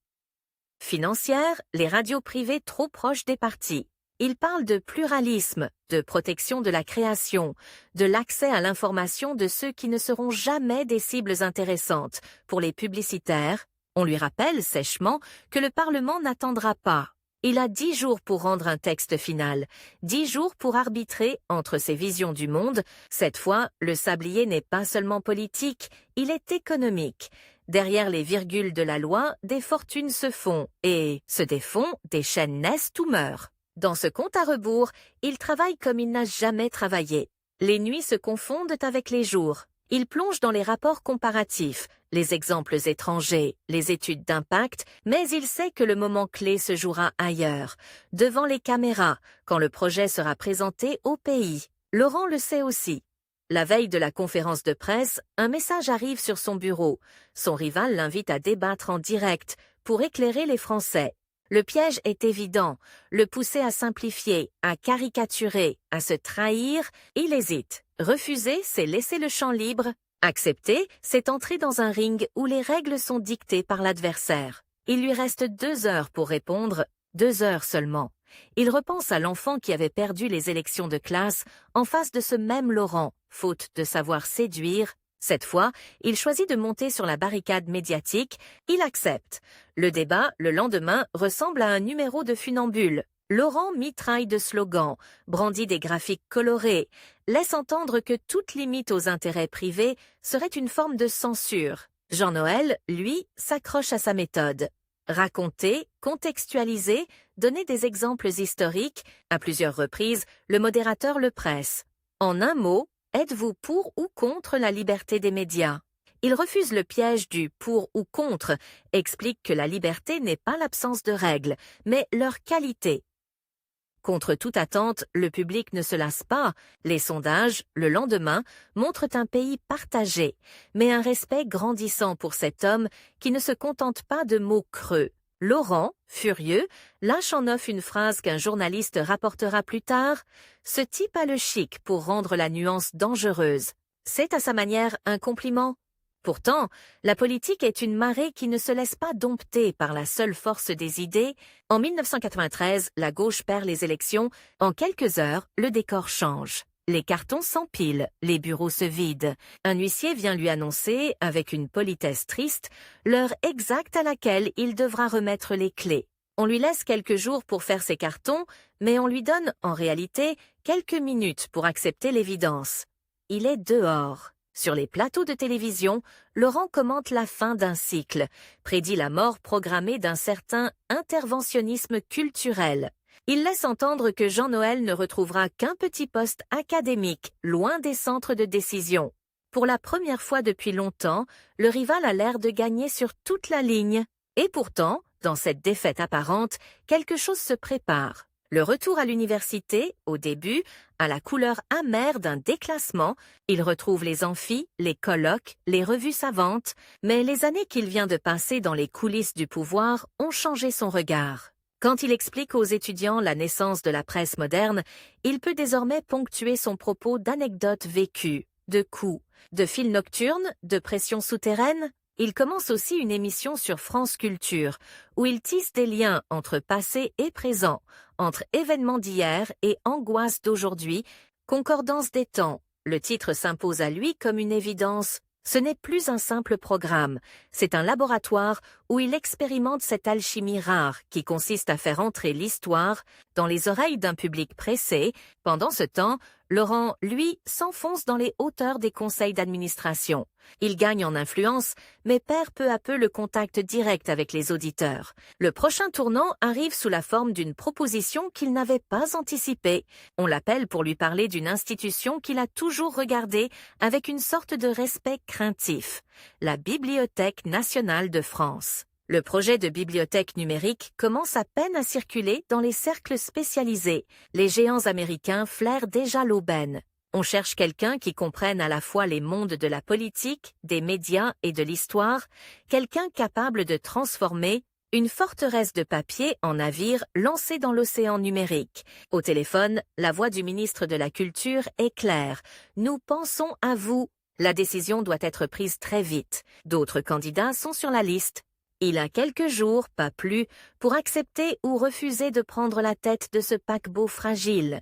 Financière, les radios privées trop proches des partis. Il parle de pluralisme, de protection de la création, de l'accès à l'information de ceux qui ne seront jamais des cibles intéressantes. Pour les publicitaires, on lui rappelle sèchement que le Parlement n'attendra pas. Il a 10 jours pour rendre un texte final, 10 jours pour arbitrer entre ses visions du monde. Cette fois, le sablier n'est pas seulement politique, il est économique. Derrière les virgules de la loi, des fortunes se font, et se défont, des chaînes naissent ou meurent. Dans ce compte à rebours, il travaille comme il n'a jamais travaillé. Les nuits se confondent avec les jours. Il plonge dans les rapports comparatifs, les exemples étrangers, les études d'impact, mais il sait que le moment clé se jouera ailleurs, devant les caméras, quand le projet sera présenté au pays. Laurent le sait aussi. La veille de la conférence de presse, un message arrive sur son bureau. Son rival l'invite à débattre en direct pour éclairer les Français. Le piège est évident, le pousser à simplifier, à caricaturer, à se trahir, il hésite. Refuser, c'est laisser le champ libre. Accepter, c'est entrer dans un ring où les règles sont dictées par l'adversaire. Il lui reste 2 heures pour répondre, 2 heures seulement. Il repense à l'enfant qui avait perdu les élections de classe en face de ce même Laurent, faute de savoir séduire. Cette fois, il choisit de monter sur la barricade médiatique, il accepte. Le débat, le lendemain, ressemble à un numéro de funambule. Laurent mitraille de slogans, brandit des graphiques colorés, laisse entendre que toute limite aux intérêts privés serait une forme de censure. Jean-Noël, lui, s'accroche à sa méthode. Raconter, contextualiser, donner des exemples historiques, à plusieurs reprises, le modérateur le presse. En un mot, êtes-vous pour ou contre la liberté des médias? Il refuse le piège du pour ou contre, explique que la liberté n'est pas l'absence de règles, mais leur qualité. Contre toute attente, le public ne se lasse pas. Les sondages, le lendemain, montrent un pays partagé, mais un respect grandissant pour cet homme qui ne se contente pas de mots creux. Laurent, furieux, lâche en off une phrase qu'un journaliste rapportera plus tard. Ce type a le chic pour rendre la nuance dangereuse. C'est à sa manière un compliment. Pourtant, la politique est une marée qui ne se laisse pas dompter par la seule force des idées. En 1993, la gauche perd les élections. En quelques heures, le décor change. Les cartons s'empilent, les bureaux se vident. Un huissier vient lui annoncer, avec une politesse triste, l'heure exacte à laquelle il devra remettre les clés. On lui laisse quelques jours pour faire ses cartons, mais on lui donne, en réalité, quelques minutes pour accepter l'évidence. Il est dehors. Sur les plateaux de télévision, Laurent commente la fin d'un cycle, prédit la mort programmée d'un certain interventionnisme culturel. Il laisse entendre que Jean-Noël ne retrouvera qu'un petit poste académique, loin des centres de décision. Pour la première fois depuis longtemps, le rival a l'air de gagner sur toute la ligne. Et pourtant, dans cette défaite apparente, quelque chose se prépare. Le retour à l'université, au début, a la couleur amère d'un déclassement. Il retrouve les amphis, les colloques, les revues savantes, mais les années qu'il vient de passer dans les coulisses du pouvoir ont changé son regard. Quand il explique aux étudiants la naissance de la presse moderne, il peut désormais ponctuer son propos d'anecdotes vécues, de coups, de fils nocturnes, de pressions souterraines. Il commence aussi une émission sur France Culture, où il tisse des liens entre passé et présent, entre événements d'hier et angoisses d'aujourd'hui, concordance des temps. Le titre s'impose à lui comme une évidence. Ce n'est plus un simple programme, c'est un laboratoire où il expérimente cette alchimie rare qui consiste à faire entrer l'histoire dans les oreilles d'un public pressé. Pendant ce temps, Laurent, lui, s'enfonce dans les hauteurs des conseils d'administration. Il gagne en influence, mais perd peu à peu le contact direct avec les auditeurs. Le prochain tournant arrive sous la forme d'une proposition qu'il n'avait pas anticipée. On l'appelle pour lui parler d'une institution qu'il a toujours regardée avec une sorte de respect craintif, la Bibliothèque nationale de France. Le projet de bibliothèque numérique commence à peine à circuler dans les cercles spécialisés. Les géants américains flairent déjà l'aubaine. On cherche quelqu'un qui comprenne à la fois les mondes de la politique, des médias et de l'histoire, quelqu'un capable de transformer une forteresse de papier en navire lancé dans l'océan numérique. Au téléphone, la voix du ministre de la Culture est claire. Nous pensons à vous. La décision doit être prise très vite. D'autres candidats sont sur la liste. Il a quelques jours, pas plus, pour accepter ou refuser de prendre la tête de ce paquebot fragile.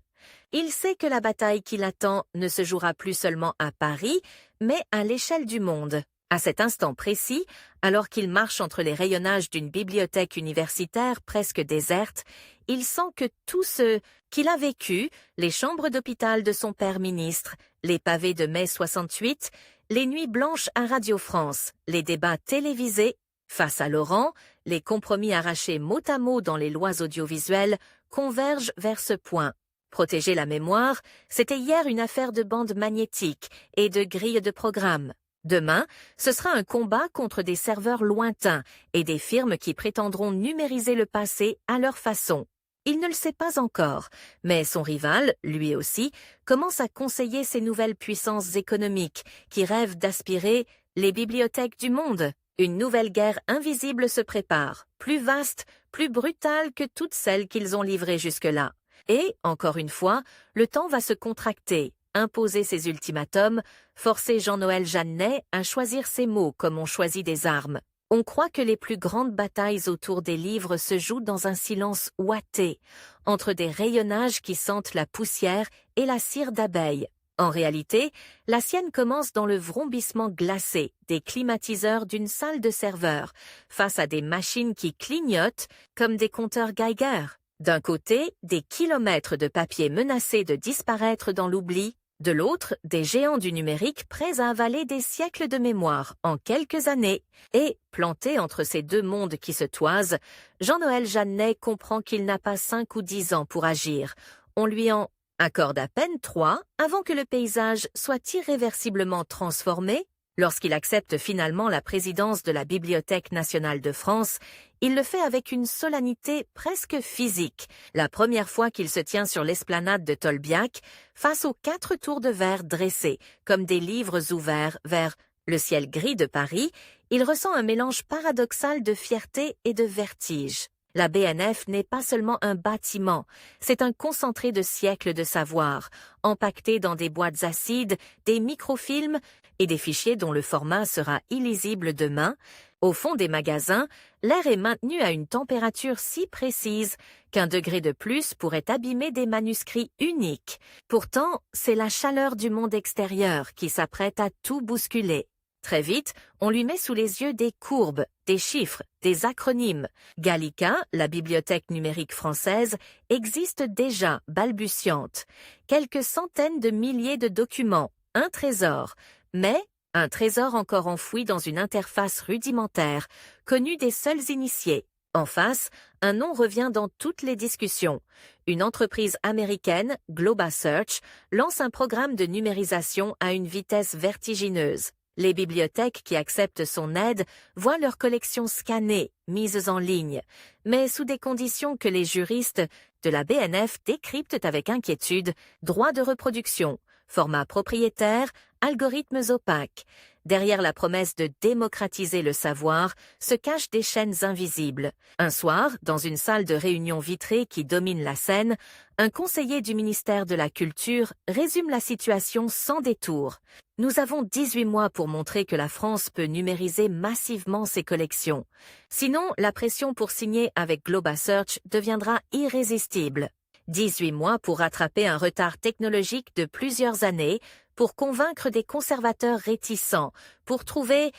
Il sait que la bataille qui l'attend ne se jouera plus seulement à Paris, mais à l'échelle du monde. À cet instant précis, alors qu'il marche entre les rayonnages d'une bibliothèque universitaire presque déserte, il sent que tout ce qu'il a vécu, les chambres d'hôpital de son père ministre, les pavés de mai 68, les nuits blanches à Radio France, les débats télévisés, face à Laurent, les compromis arrachés mot à mot dans les lois audiovisuelles convergent vers ce point. Protéger la mémoire, c'était hier une affaire de bande magnétique et de grille de programme. Demain, ce sera un combat contre des serveurs lointains et des firmes qui prétendront numériser le passé à leur façon. Il ne le sait pas encore, mais son rival, lui aussi, commence à conseiller ces nouvelles puissances économiques qui rêvent d'aspirer les bibliothèques du monde. Une nouvelle guerre invisible se prépare, plus vaste, plus brutale que toutes celles qu'ils ont livrées jusque-là. Et, encore une fois, le temps va se contracter, imposer ses ultimatums, forcer Jean-Noël Jeannet à choisir ses mots comme on choisit des armes. On croit que les plus grandes batailles autour des livres se jouent dans un silence ouaté, entre des rayonnages qui sentent la poussière et la cire d'abeille. En réalité, la sienne commence dans le vrombissement glacé des climatiseurs d'une salle de serveur, face à des machines qui clignotent comme des compteurs Geiger. D'un côté, des kilomètres de papier menacés de disparaître dans l'oubli, de l'autre, des géants du numérique prêts à avaler des siècles de mémoire en quelques années. Et, planté entre ces deux mondes qui se toisent, Jean-Noël Jeannet comprend qu'il n'a pas 5 ou 10 ans pour agir. On lui en accorde à peine 3 avant que le paysage soit irréversiblement transformé. Lorsqu'il accepte finalement la présidence de la Bibliothèque nationale de France, il le fait avec une solennité presque physique, la première fois qu'il se tient sur l'esplanade de Tolbiac, face aux 4 tours de verre dressées, comme des livres ouverts vers le ciel gris de Paris, il ressent un mélange paradoxal de fierté et de vertige. La BNF n'est pas seulement un bâtiment, c'est un concentré de siècles de savoir, empaqueté dans des boîtes acides, des microfilms et des fichiers dont le format sera illisible demain. Au fond des magasins, l'air est maintenu à une température si précise qu'un degré de plus pourrait abîmer des manuscrits uniques. Pourtant, c'est la chaleur du monde extérieur qui s'apprête à tout bousculer. Très vite, on lui met sous les yeux des courbes, des chiffres, des acronymes. Gallica, la bibliothèque numérique française, existe déjà, balbutiante. Quelques centaines de milliers de documents, un trésor. Mais un trésor encore enfoui dans une interface rudimentaire, connue des seuls initiés. En face, un nom revient dans toutes les discussions. Une entreprise américaine, GlobaSearch, lance un programme de numérisation à une vitesse vertigineuse. Les bibliothèques qui acceptent son aide voient leurs collections scannées, mises en ligne, mais sous des conditions que les juristes de la BNF décryptent avec inquiétude: droits de reproduction, format propriétaire, algorithmes opaques. Derrière la promesse de démocratiser le savoir se cachent des chaînes invisibles. Un soir, dans une salle de réunion vitrée qui domine la scène, un conseiller du ministère de la Culture résume la situation sans détour. Nous avons 18 mois pour montrer que la France peut numériser massivement ses collections. Sinon, la pression pour signer avec GlobaSearch deviendra irrésistible. 18 mois pour rattraper un retard technologique de plusieurs années, pour convaincre des conservateurs réticents, pour trouver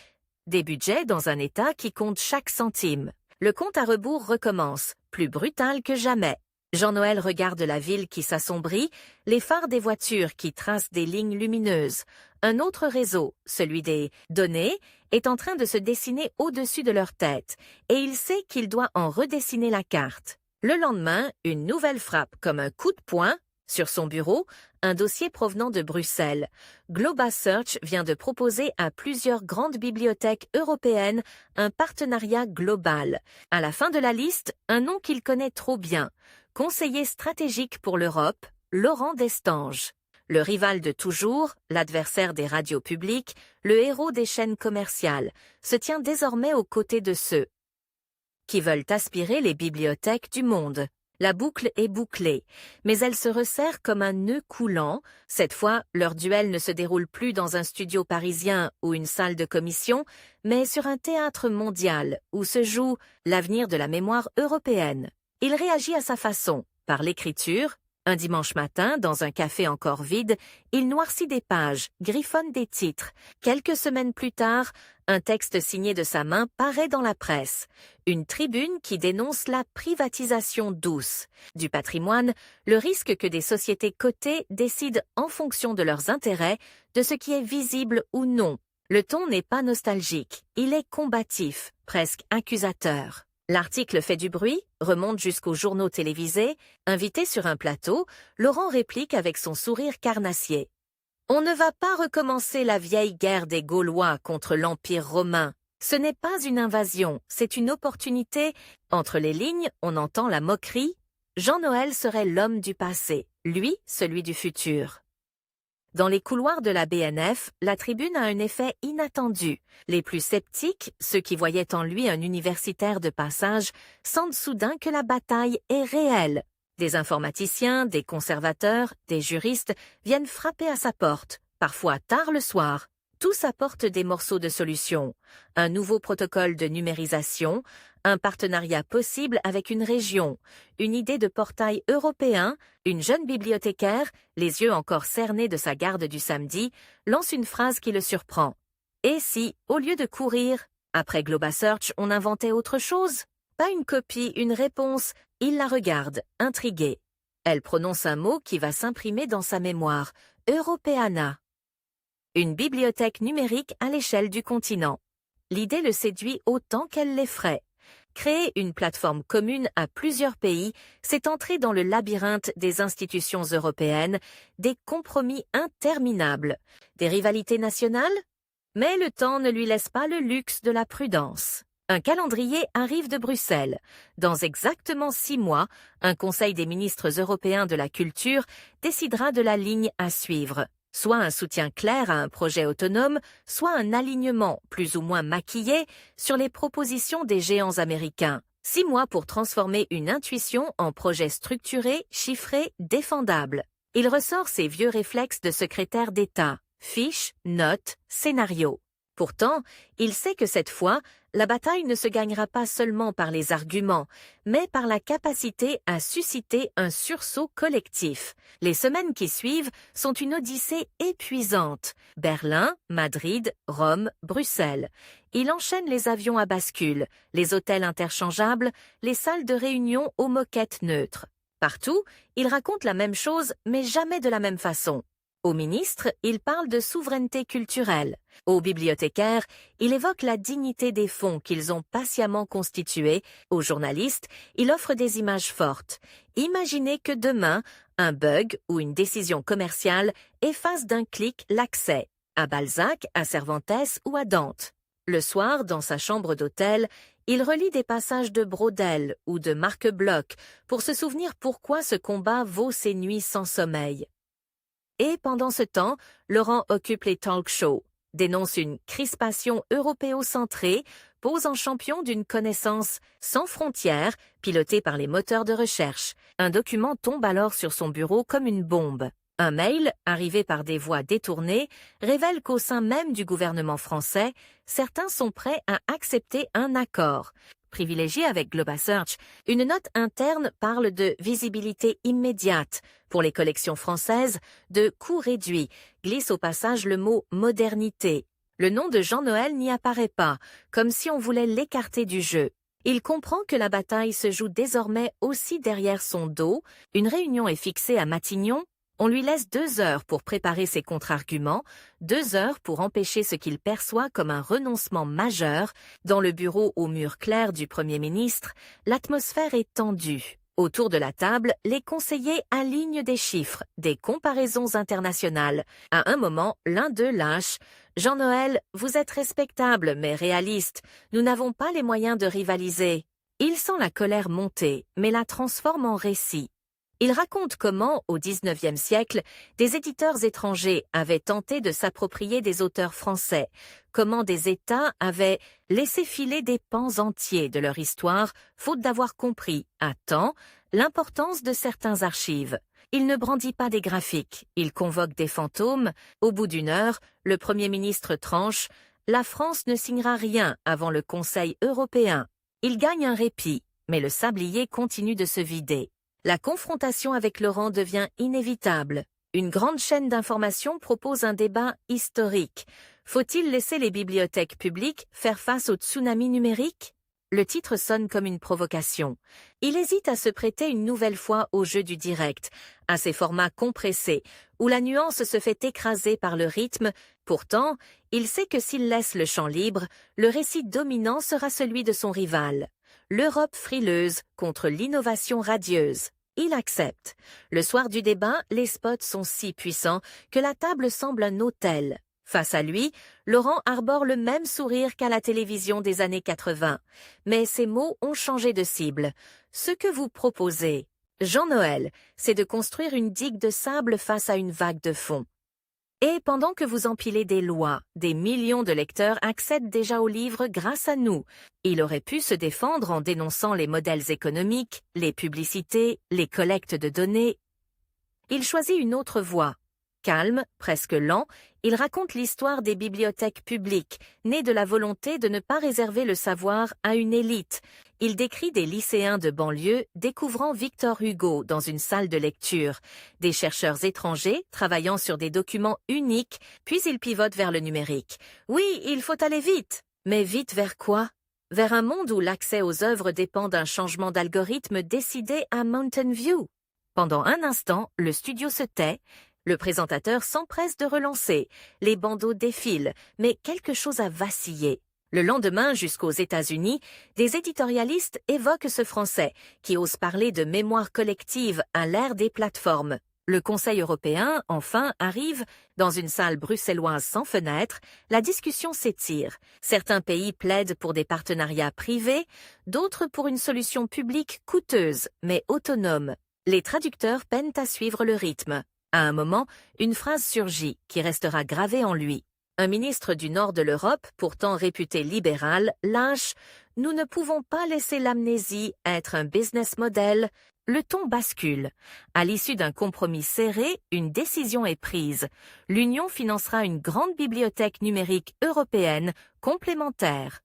des budgets dans un État qui compte chaque centime. Le compte à rebours recommence, plus brutal que jamais. Jean-Noël regarde la ville qui s'assombrit, les phares des voitures qui tracent des lignes lumineuses. Un autre réseau, celui des données, est en train de se dessiner au-dessus de leur tête, et il sait qu'il doit en redessiner la carte. Le lendemain, une nouvelle frappe comme un coup de poing. Sur son bureau, un dossier provenant de Bruxelles. GlobaSearch vient de proposer à plusieurs grandes bibliothèques européennes un partenariat global. À la fin de la liste, un nom qu'il connaît trop bien. Conseiller stratégique pour l'Europe, Laurent Destange. Le rival de toujours, l'adversaire des radios publiques, le héros des chaînes commerciales, se tient désormais aux côtés de ceux qui veulent aspirer les bibliothèques du monde. La boucle est bouclée, mais elle se resserre comme un nœud coulant. Cette fois, leur duel ne se déroule plus dans un studio parisien ou une salle de commission, mais sur un théâtre mondial où se joue l'avenir de la mémoire européenne. Il réagit à sa façon, par l'écriture. Un dimanche matin, dans un café encore vide, il noircit des pages, griffonne des titres. Quelques semaines plus tard, un texte signé de sa main paraît dans la presse. Une tribune qui dénonce la privatisation douce du patrimoine, le risque que des sociétés cotées décident en fonction de leurs intérêts de ce qui est visible ou non. Le ton n'est pas nostalgique, il est combatif, presque accusateur. L'article fait du bruit, remonte jusqu'aux journaux télévisés. Invité sur un plateau, Laurent réplique avec son sourire carnassier. On ne va pas recommencer la vieille guerre des Gaulois contre l'Empire romain. Ce n'est pas une invasion, c'est une opportunité. Entre les lignes, on entend la moquerie. Jean-Noël serait l'homme du passé, lui celui du futur. Dans les couloirs de la BNF, la tribune a un effet inattendu. Les plus sceptiques, ceux qui voyaient en lui un universitaire de passage, sentent soudain que la bataille est réelle. Des informaticiens, des conservateurs, des juristes viennent frapper à sa porte, parfois tard le soir. Tous apportent des morceaux de solution. Un nouveau protocole de numérisation, un partenariat possible avec une région, une idée de portail européen, une jeune bibliothécaire, les yeux encore cernés de sa garde du samedi, lance une phrase qui le surprend. Et si, au lieu de courir, après Globasearch, on inventait autre chose? Pas une copie, une réponse, il la regarde, intrigué. Elle prononce un mot qui va s'imprimer dans sa mémoire, Europeana. Une bibliothèque numérique à l'échelle du continent. L'idée le séduit autant qu'elle l'effraie. Créer une plateforme commune à plusieurs pays, c'est entrer dans le labyrinthe des institutions européennes, des compromis interminables, des rivalités nationales? Mais le temps ne lui laisse pas le luxe de la prudence. Un calendrier arrive de Bruxelles. Dans exactement 6 mois, un Conseil des ministres européens de la culture décidera de la ligne à suivre. Soit un soutien clair à un projet autonome, soit un alignement plus ou moins maquillé sur les propositions des géants américains. 6 mois pour transformer une intuition en projet structuré, chiffré, défendable. Il ressort ses vieux réflexes de secrétaire d'État, fiches, notes, scénarios. Pourtant, il sait que cette fois, la bataille ne se gagnera pas seulement par les arguments, mais par la capacité à susciter un sursaut collectif. Les semaines qui suivent sont une odyssée épuisante. Berlin, Madrid, Rome, Bruxelles. Il enchaîne les avions à bascule, les hôtels interchangeables, les salles de réunion aux moquettes neutres. Partout, il raconte la même chose, mais jamais de la même façon. Aux ministres, il parle de souveraineté culturelle. Aux bibliothécaires, il évoque la dignité des fonds qu'ils ont patiemment constitués. Aux journalistes, il offre des images fortes. Imaginez que demain, un bug ou une décision commerciale efface d'un clic l'accès à Balzac, à Cervantes ou à Dante. Le soir, dans sa chambre d'hôtel, il relit des passages de Braudel ou de Marc Bloch pour se souvenir pourquoi ce combat vaut ses nuits sans sommeil. Et pendant ce temps, Laurent occupe les talk-shows, dénonce une crispation européocentrée, pose en champion d'une connaissance sans frontières, pilotée par les moteurs de recherche. Un document tombe alors sur son bureau comme une bombe. Un mail, arrivé par des voies détournées, révèle qu'au sein même du gouvernement français, certains sont prêts à accepter un accord. Privilégié avec Globasearch, une note interne parle de visibilité immédiate pour les collections françaises, de coûts réduits, glisse au passage le mot modernité. Le nom de Jean-Noël n'y apparaît pas, comme si on voulait l'écarter du jeu. Il comprend que la bataille se joue désormais aussi derrière son dos. Une réunion est fixée à Matignon. On lui laisse 2 heures pour préparer ses contre-arguments, 2 heures pour empêcher ce qu'il perçoit comme un renoncement majeur. Dans le bureau aux murs clairs du Premier ministre, l'atmosphère est tendue. Autour de la table, les conseillers alignent des chiffres, des comparaisons internationales. À un moment, l'un d'eux lâche « Jean-Noël, vous êtes respectable mais réaliste. Nous n'avons pas les moyens de rivaliser. » Il sent la colère monter, mais la transforme en récit. Il raconte comment, au XIXe siècle, des éditeurs étrangers avaient tenté de s'approprier des auteurs français, comment des États avaient laissé filer des pans entiers de leur histoire, faute d'avoir compris, à temps, l'importance de certains archives. Il ne brandit pas des graphiques, il convoque des fantômes. Au bout d'1 heure, le Premier ministre tranche « La France ne signera rien avant le Conseil européen ». Il gagne un répit, mais le sablier continue de se vider. La confrontation avec Laurent devient inévitable. Une grande chaîne d'information propose un débat historique. Faut-il laisser les bibliothèques publiques faire face au tsunami numérique? Le titre sonne comme une provocation. Il hésite à se prêter une nouvelle fois au jeu du direct, à ces formats compressés, où la nuance se fait écraser par le rythme. Pourtant, il sait que s'il laisse le champ libre, le récit dominant sera celui de son rival. l'Europe frileuse contre l'innovation radieuse. Il accepte. Le soir du débat, les spots sont si puissants que la table semble un hôtel. Face à lui, Laurent arbore le même sourire qu'à la télévision des années 80. Mais ses mots ont changé de cible. Ce que vous proposez, Jean-Noël, c'est de construire une digue de sable face à une vague de fond. Et pendant que vous empilez des lois, des millions de lecteurs accèdent déjà aux livres grâce à nous. Il aurait pu se défendre en dénonçant les modèles économiques, les publicités, les collectes de données. Il choisit une autre voie. Calme, presque lent, il raconte l'histoire des bibliothèques publiques, nées de la volonté de ne pas réserver le savoir à une élite. Il décrit des lycéens de banlieue découvrant Victor Hugo dans une salle de lecture, des chercheurs étrangers travaillant sur des documents uniques, puis il pivote vers le numérique. Oui, il faut aller vite. Mais vite vers quoi? Vers un monde où l'accès aux œuvres dépend d'un changement d'algorithme décidé à Mountain View. Pendant un instant, le studio se tait. Le présentateur s'empresse de relancer. Les bandeaux défilent, mais quelque chose a vacillé. Le lendemain, jusqu'aux États-Unis, des éditorialistes évoquent ce Français qui ose parler de mémoire collective à l'ère des plateformes. Le Conseil européen, enfin, arrive. Dans une salle bruxelloise sans fenêtre, la discussion s'étire. Certains pays plaident pour des partenariats privés, d'autres pour une solution publique coûteuse, mais autonome. Les traducteurs peinent à suivre le rythme. À un moment, une phrase surgit qui restera gravée en lui. Un ministre du nord de l'Europe, pourtant réputé libéral, lâche « Nous ne pouvons pas laisser l'amnésie être un business model ». Le ton bascule. À l'issue d'un compromis serré, une décision est prise. L'Union financera une grande bibliothèque numérique européenne complémentaire.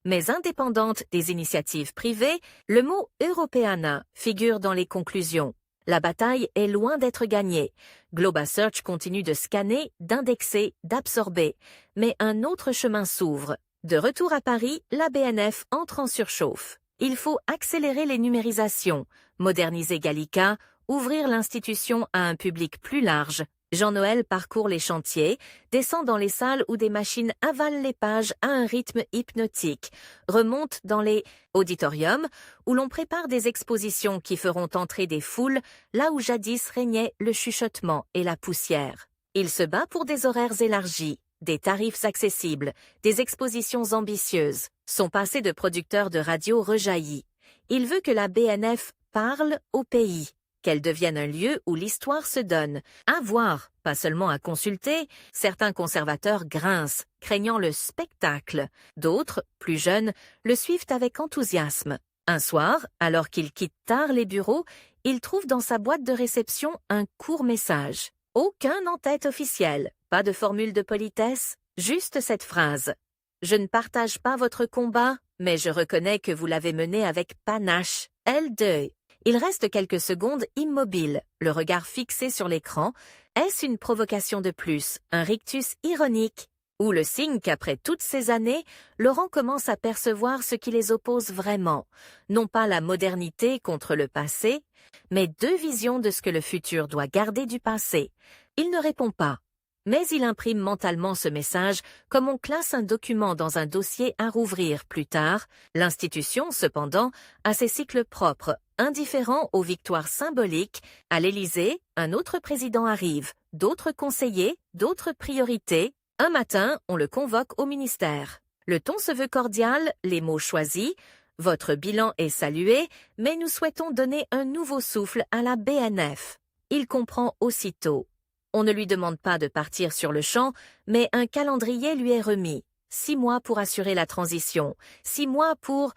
Mais indépendante des initiatives privées, le mot « Europeana » figure dans les conclusions. La bataille est loin d'être gagnée. Global Search continue de scanner, d'indexer, d'absorber. Mais un autre chemin s'ouvre. De retour à Paris, la BNF entre en surchauffe. Il faut accélérer les numérisations, moderniser Gallica, ouvrir l'institution à un public plus large. Jean-Noël parcourt les chantiers, descend dans les salles où des machines avalent les pages à un rythme hypnotique, remonte dans les auditoriums où l'on prépare des expositions qui feront entrer des foules là où jadis régnait le chuchotement et la poussière. Il se bat pour des horaires élargis, des tarifs accessibles, des expositions ambitieuses. Son passé de producteur de radio rejaillit. Il veut que la BNF parle au pays. Qu'elle devienne un lieu où l'histoire se donne. À voir, pas seulement à consulter, certains conservateurs grincent, craignant le spectacle. D'autres, plus jeunes, le suivent avec enthousiasme. Un soir, alors qu'il quitte tard les bureaux, il trouve dans sa boîte de réception un court message. Aucun en-tête officiel, pas de formule de politesse, juste cette phrase. « Je ne partage pas votre combat, mais je reconnais que vous l'avez mené avec panache. L2. » Il reste quelques secondes immobile, le regard fixé sur l'écran. Est-ce une provocation de plus, un rictus ironique? Ou le signe qu'après toutes ces années, Laurent commence à percevoir ce qui les oppose vraiment, non pas la modernité contre le passé, mais deux visions de ce que le futur doit garder du passé. Il ne répond pas. Mais il imprime mentalement ce message comme on classe un document dans un dossier à rouvrir plus tard. L'institution, cependant, a ses cycles propres, indifférents aux victoires symboliques. À l'Élysée, un autre président arrive, d'autres conseillers, d'autres priorités. Un matin, on le convoque au ministère. Le ton se veut cordial, les mots choisis. Votre bilan est salué, mais nous souhaitons donner un nouveau souffle à la BNF. Il comprend aussitôt. On ne lui demande pas de partir sur le champ, mais un calendrier lui est remis. 6 mois pour assurer la transition, 6 mois pour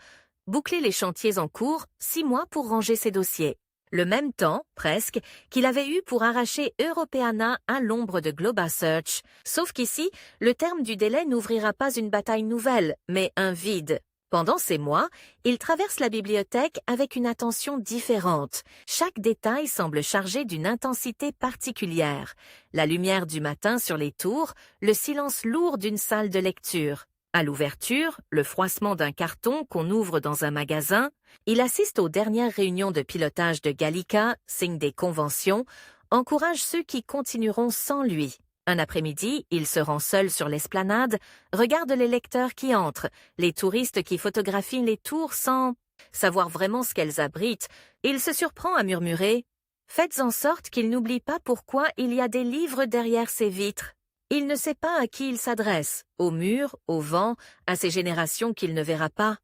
boucler les chantiers en cours, 6 mois pour ranger ses dossiers. Le même temps, presque, qu'il avait eu pour arracher Europeana à l'ombre de Global Search. Sauf qu'ici, le terme du délai n'ouvrira pas une bataille nouvelle, mais un vide. Pendant ces mois, il traverse la bibliothèque avec une attention différente. Chaque détail semble chargé d'une intensité particulière. La lumière du matin sur les tours, le silence lourd d'une salle de lecture. À l'ouverture, le froissement d'un carton qu'on ouvre dans un magasin. Il assiste aux dernières réunions de pilotage de Gallica, signe des conventions, encourage ceux qui continueront sans lui. Un après-midi, il se rend seul sur l'esplanade, regarde les lecteurs qui entrent, les touristes qui photographient les tours sans savoir vraiment ce qu'elles abritent, il se surprend à murmurer « Faites en sorte qu'il n'oublie pas pourquoi il y a des livres derrière ces vitres. » Il ne sait pas à qui il s'adresse, au mur, au vent, à ces générations qu'il ne verra pas.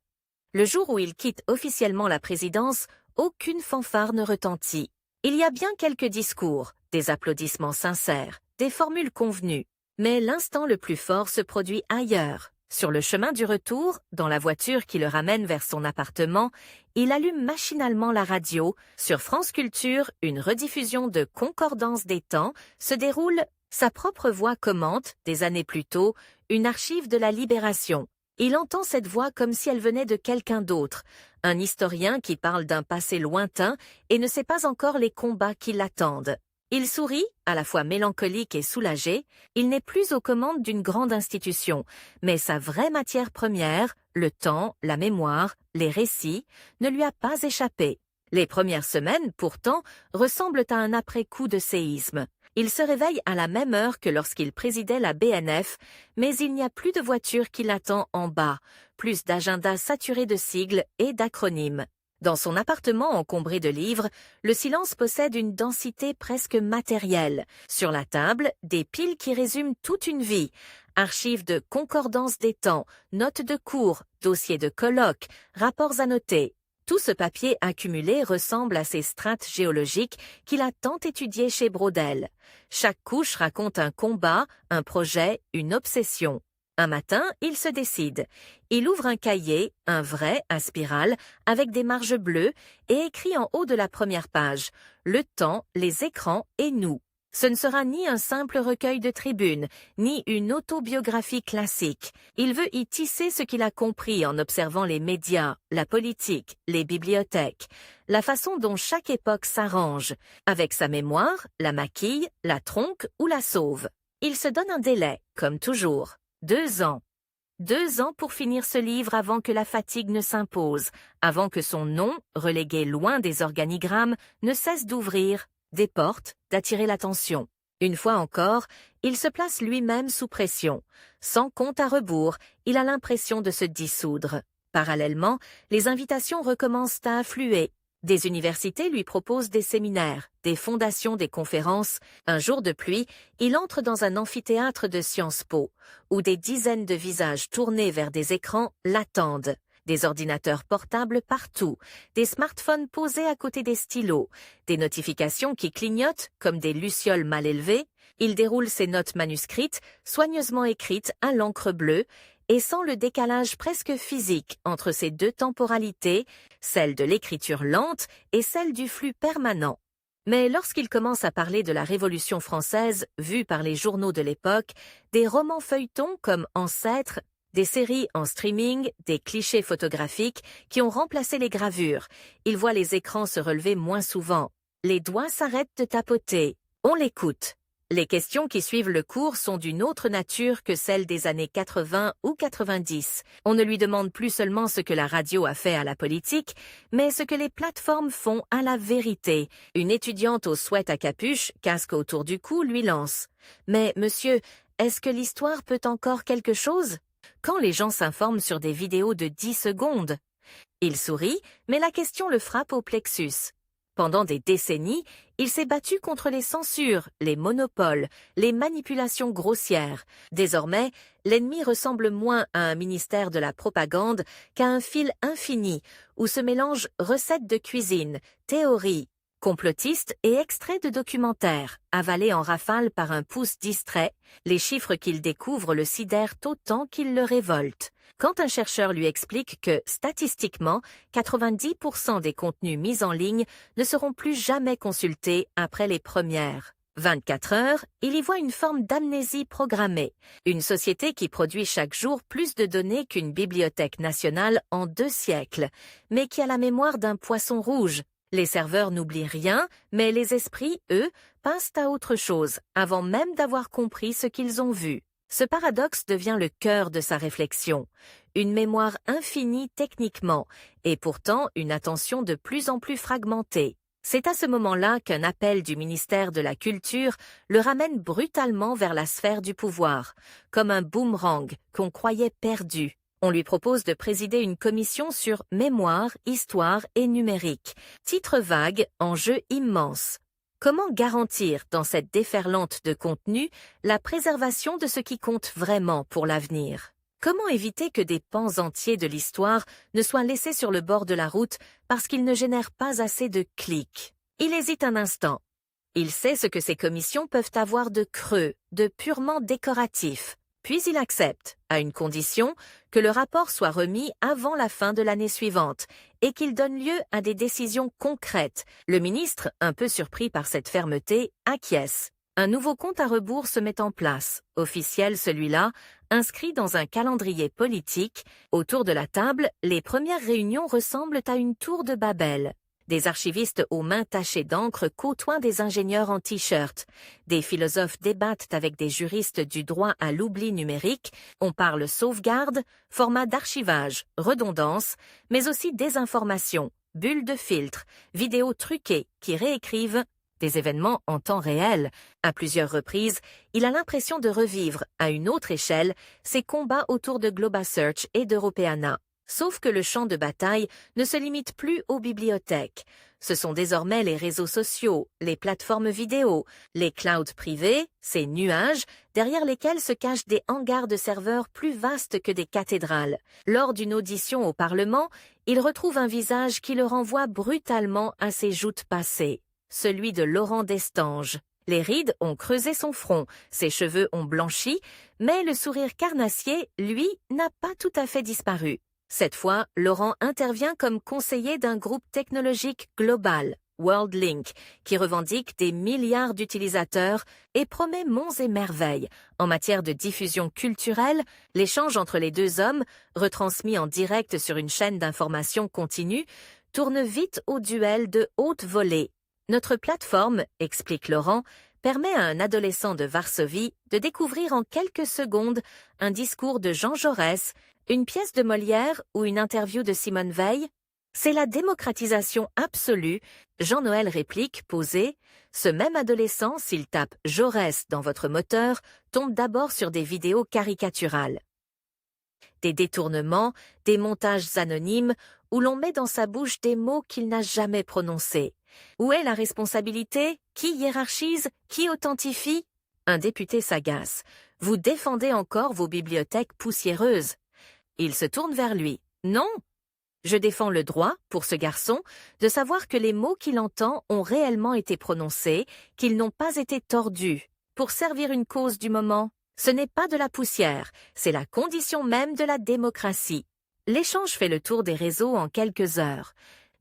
Le jour où il quitte officiellement la présidence, aucune fanfare ne retentit. Il y a bien quelques discours, des applaudissements sincères, des formules convenues. Mais l'instant le plus fort se produit ailleurs. Sur le chemin du retour, dans la voiture qui le ramène vers son appartement, il allume machinalement la radio. Sur France Culture, une rediffusion de Concordance des temps se déroule. Sa propre voix commente, des années plus tôt, une archive de la Libération. Il entend cette voix comme si elle venait de quelqu'un d'autre, un historien qui parle d'un passé lointain et ne sait pas encore les combats qui l'attendent. Il sourit, à la fois mélancolique et soulagé. Il n'est plus aux commandes d'une grande institution, mais sa vraie matière première, le temps, la mémoire, les récits, ne lui a pas échappé. Les premières semaines, pourtant, ressemblent à un après-coup de séisme. Il se réveille à la même heure que lorsqu'il présidait la BNF, mais il n'y a plus de voiture qui l'attend en bas, plus d'agendas saturés de sigles et d'acronymes. Dans son appartement encombré de livres, le silence possède une densité presque matérielle. Sur la table, des piles qui résument toute une vie. Archives de concordance des temps, notes de cours, dossiers de colloques, rapports annotés. Tout ce papier accumulé ressemble à ces strates géologiques qu'il a tant étudiées chez Braudel. Chaque couche raconte un combat, un projet, une obsession. Un matin, il se décide. Il ouvre un cahier, un vrai, à spirale, avec des marges bleues, et écrit en haut de la première page « Le temps, les écrans et nous ». Ce ne sera ni un simple recueil de tribunes, ni une autobiographie classique. Il veut y tisser ce qu'il a compris en observant les médias, la politique, les bibliothèques, la façon dont chaque époque s'arrange, avec sa mémoire, la maquille, la tronque ou la sauve. Il se donne un délai, comme toujours, 2 ans. 2 ans pour finir ce livre avant que la fatigue ne s'impose, avant que son nom, relégué loin des organigrammes, ne cesse d'ouvrir des portes, d'attirer l'attention. Une fois encore, il se place lui-même sous pression. Sans compte à rebours, il a l'impression de se dissoudre. Parallèlement, les invitations recommencent à affluer. Des universités lui proposent des séminaires, des fondations, des conférences. Un jour de pluie, il entre dans un amphithéâtre de Sciences Po, où des dizaines de visages tournés vers des écrans l'attendent. Des ordinateurs portables partout, des smartphones posés à côté des stylos, des notifications qui clignotent comme des lucioles mal élevées. Il déroule ses notes manuscrites, soigneusement écrites à l'encre bleue, et sent le décalage presque physique entre ces deux temporalités, celle de l'écriture lente et celle du flux permanent. Mais lorsqu'il commence à parler de la Révolution française vue par les journaux de l'époque, des romans feuilletons comme Ancêtres, des séries en streaming, des clichés photographiques qui ont remplacé les gravures. Il voit les écrans se relever moins souvent. Les doigts s'arrêtent de tapoter. On l'écoute. Les questions qui suivent le cours sont d'une autre nature que celles des années 80 ou 90. On ne lui demande plus seulement ce que la radio a fait à la politique, mais ce que les plateformes font à la vérité. Une étudiante au sweat à capuche, casque autour du cou, lui lance. « Mais, monsieur, est-ce que l'histoire peut encore quelque chose ?» Quand les gens s'informent sur des vidéos de 10 secondes. Il sourit, mais la question le frappe au plexus. Pendant des décennies, il s'est battu contre les censures, les monopoles, les manipulations grossières. Désormais, l'ennemi ressemble moins à un ministère de la propagande qu'à un fil infini où se mélangent recettes de cuisine, théories, complotistes et extraits de documentaires, avalés en rafale par un pouce distrait. Les chiffres qu'il découvre le sidèrent autant qu'ils le révoltent. Quand un chercheur lui explique que, statistiquement, 90% des contenus mis en ligne ne seront plus jamais consultés après les premières 24 heures, il y voit une forme d'amnésie programmée. Une société qui produit chaque jour plus de données qu'une bibliothèque nationale en 2 siècles, mais qui a la mémoire d'un poisson rouge. Les serveurs n'oublient rien, mais les esprits, eux, passent à autre chose, avant même d'avoir compris ce qu'ils ont vu. Ce paradoxe devient le cœur de sa réflexion. Une mémoire infinie techniquement, et pourtant une attention de plus en plus fragmentée. C'est à ce moment-là qu'un appel du ministère de la Culture le ramène brutalement vers la sphère du pouvoir, comme un boomerang qu'on croyait perdu. On lui propose de présider une commission sur mémoire, histoire et numérique. Titre vague, enjeu immense. Comment garantir, dans cette déferlante de contenu, la préservation de ce qui compte vraiment pour l'avenir? Comment éviter que des pans entiers de l'histoire ne soient laissés sur le bord de la route parce qu'ils ne génèrent pas assez de clics? Il hésite un instant. Il sait ce que ces commissions peuvent avoir de creux, de purement décoratif. Puis il accepte, à une condition, que le rapport soit remis avant la fin de l'année suivante et qu'il donne lieu à des décisions concrètes. Le ministre, un peu surpris par cette fermeté, acquiesce. Un nouveau compte à rebours se met en place, officiel celui-là, inscrit dans un calendrier politique. Autour de la table, les premières réunions ressemblent à une tour de Babel. Des archivistes aux mains tachées d'encre côtoient des ingénieurs en t-shirt. Des philosophes débattent avec des juristes du droit à l'oubli numérique. On parle sauvegarde, format d'archivage, redondance, mais aussi désinformation, bulles de filtre, vidéos truquées qui réécrivent des événements en temps réel. À plusieurs reprises, il a l'impression de revivre, à une autre échelle, ses combats autour de GlobaSearch et d'Europeana. Sauf que le champ de bataille ne se limite plus aux bibliothèques. Ce sont désormais les réseaux sociaux, les plateformes vidéo, les clouds privés, ces nuages, derrière lesquels se cachent des hangars de serveurs plus vastes que des cathédrales. Lors d'une audition au Parlement, il retrouve un visage qui le renvoie brutalement à ses joutes passées, celui de Laurent Destange. Les rides ont creusé son front, ses cheveux ont blanchi, mais le sourire carnassier, lui, n'a pas tout à fait disparu. Cette fois, Laurent intervient comme conseiller d'un groupe technologique global, WorldLink, qui revendique des milliards d'utilisateurs et promet monts et merveilles. En matière de diffusion culturelle, l'échange entre les deux hommes, retransmis en direct sur une chaîne d'information continue, tourne vite au duel de haute volée. Notre plateforme, explique Laurent, permet à un adolescent de Varsovie de découvrir en quelques secondes un discours de Jean Jaurès, une pièce de Molière ou une interview de Simone Veil. C'est la démocratisation absolue. Jean-Noël réplique, posé, ce même adolescent, s'il tape Jaurès dans votre moteur, tombe d'abord sur des vidéos caricaturales. Des détournements, des montages anonymes, où l'on met dans sa bouche des mots qu'il n'a jamais prononcés. Où est la responsabilité? Qui hiérarchise? Qui authentifie? Un député s'agace. Vous défendez encore vos bibliothèques poussiéreuses. Il se tourne vers lui. Non! Je défends le droit, pour ce garçon, de savoir que les mots qu'il entend ont réellement été prononcés, qu'ils n'ont pas été tordus, pour servir une cause du moment. Ce n'est pas de la poussière, c'est la condition même de la démocratie. L'échange fait le tour des réseaux en quelques heures.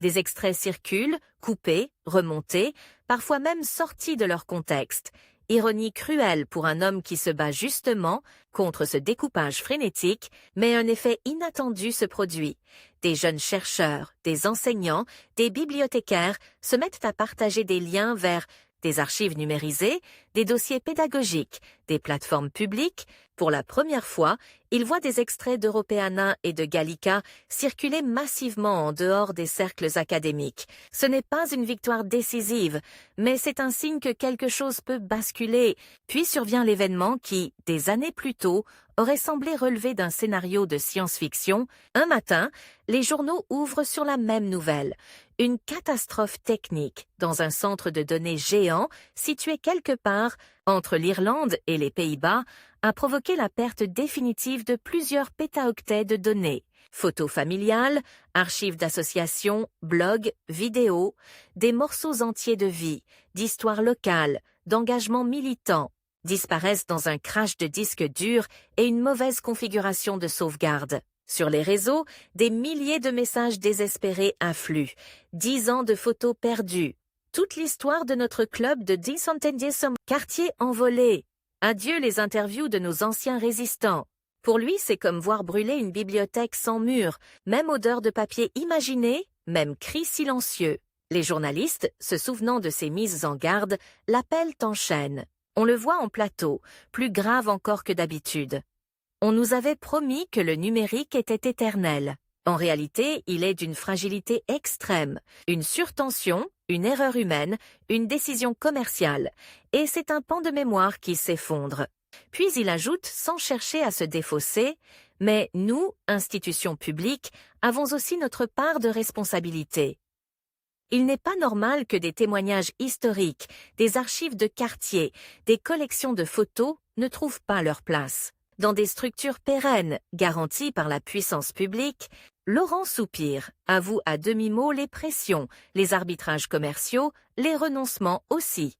Des extraits circulent, coupés, remontés, parfois même sortis de leur contexte. Ironie cruelle pour un homme qui se bat justement contre ce découpage frénétique, mais un effet inattendu se produit. Des jeunes chercheurs, des enseignants, des bibliothécaires se mettent à partager des liens vers des archives numérisées, des dossiers pédagogiques, des plateformes publiques. Pour la première fois, ils voient des extraits d'Europeana et de Gallica circuler massivement en dehors des cercles académiques. Ce n'est pas une victoire décisive, mais c'est un signe que quelque chose peut basculer. Puis survient l'événement qui, des années plus tôt, aurait semblé relever d'un scénario de science-fiction. Un matin, les journaux ouvrent sur la même nouvelle. Une catastrophe technique dans un centre de données géant situé quelque part entre l'Irlande et les Pays-Bas a provoqué la perte définitive de plusieurs pétaoctets de données. Photos familiales, archives d'associations, blogs, vidéos, des morceaux entiers de vie, d'histoire locale, d'engagement militant, disparaissent dans un crash de disque dur et une mauvaise configuration de sauvegarde. Sur les réseaux, des milliers de messages désespérés affluent. 10 ans de photos perdues. Toute l'histoire de notre club de 10 quartier envolé. Adieu les interviews de nos anciens résistants. Pour lui, c'est comme voir brûler une bibliothèque sans mur, même odeur de papier imaginé, même cri silencieux. Les journalistes, se souvenant de ces mises en garde, l'appellent en chaîne. On le voit en plateau, plus grave encore que d'habitude. On nous avait promis que le numérique était éternel. En réalité, il est d'une fragilité extrême, une surtension, une erreur humaine, une décision commerciale, et c'est un pan de mémoire qui s'effondre. Puis il ajoute, sans chercher à se défausser, Mais nous, institutions publiques, avons aussi notre part de responsabilité. Il n'est pas normal que des témoignages historiques, des archives de quartier, des collections de photos ne trouvent pas leur place. Dans des structures pérennes, garanties par la puissance publique, Laurent soupire, avoue à demi-mot les pressions, les arbitrages commerciaux, les renoncements aussi.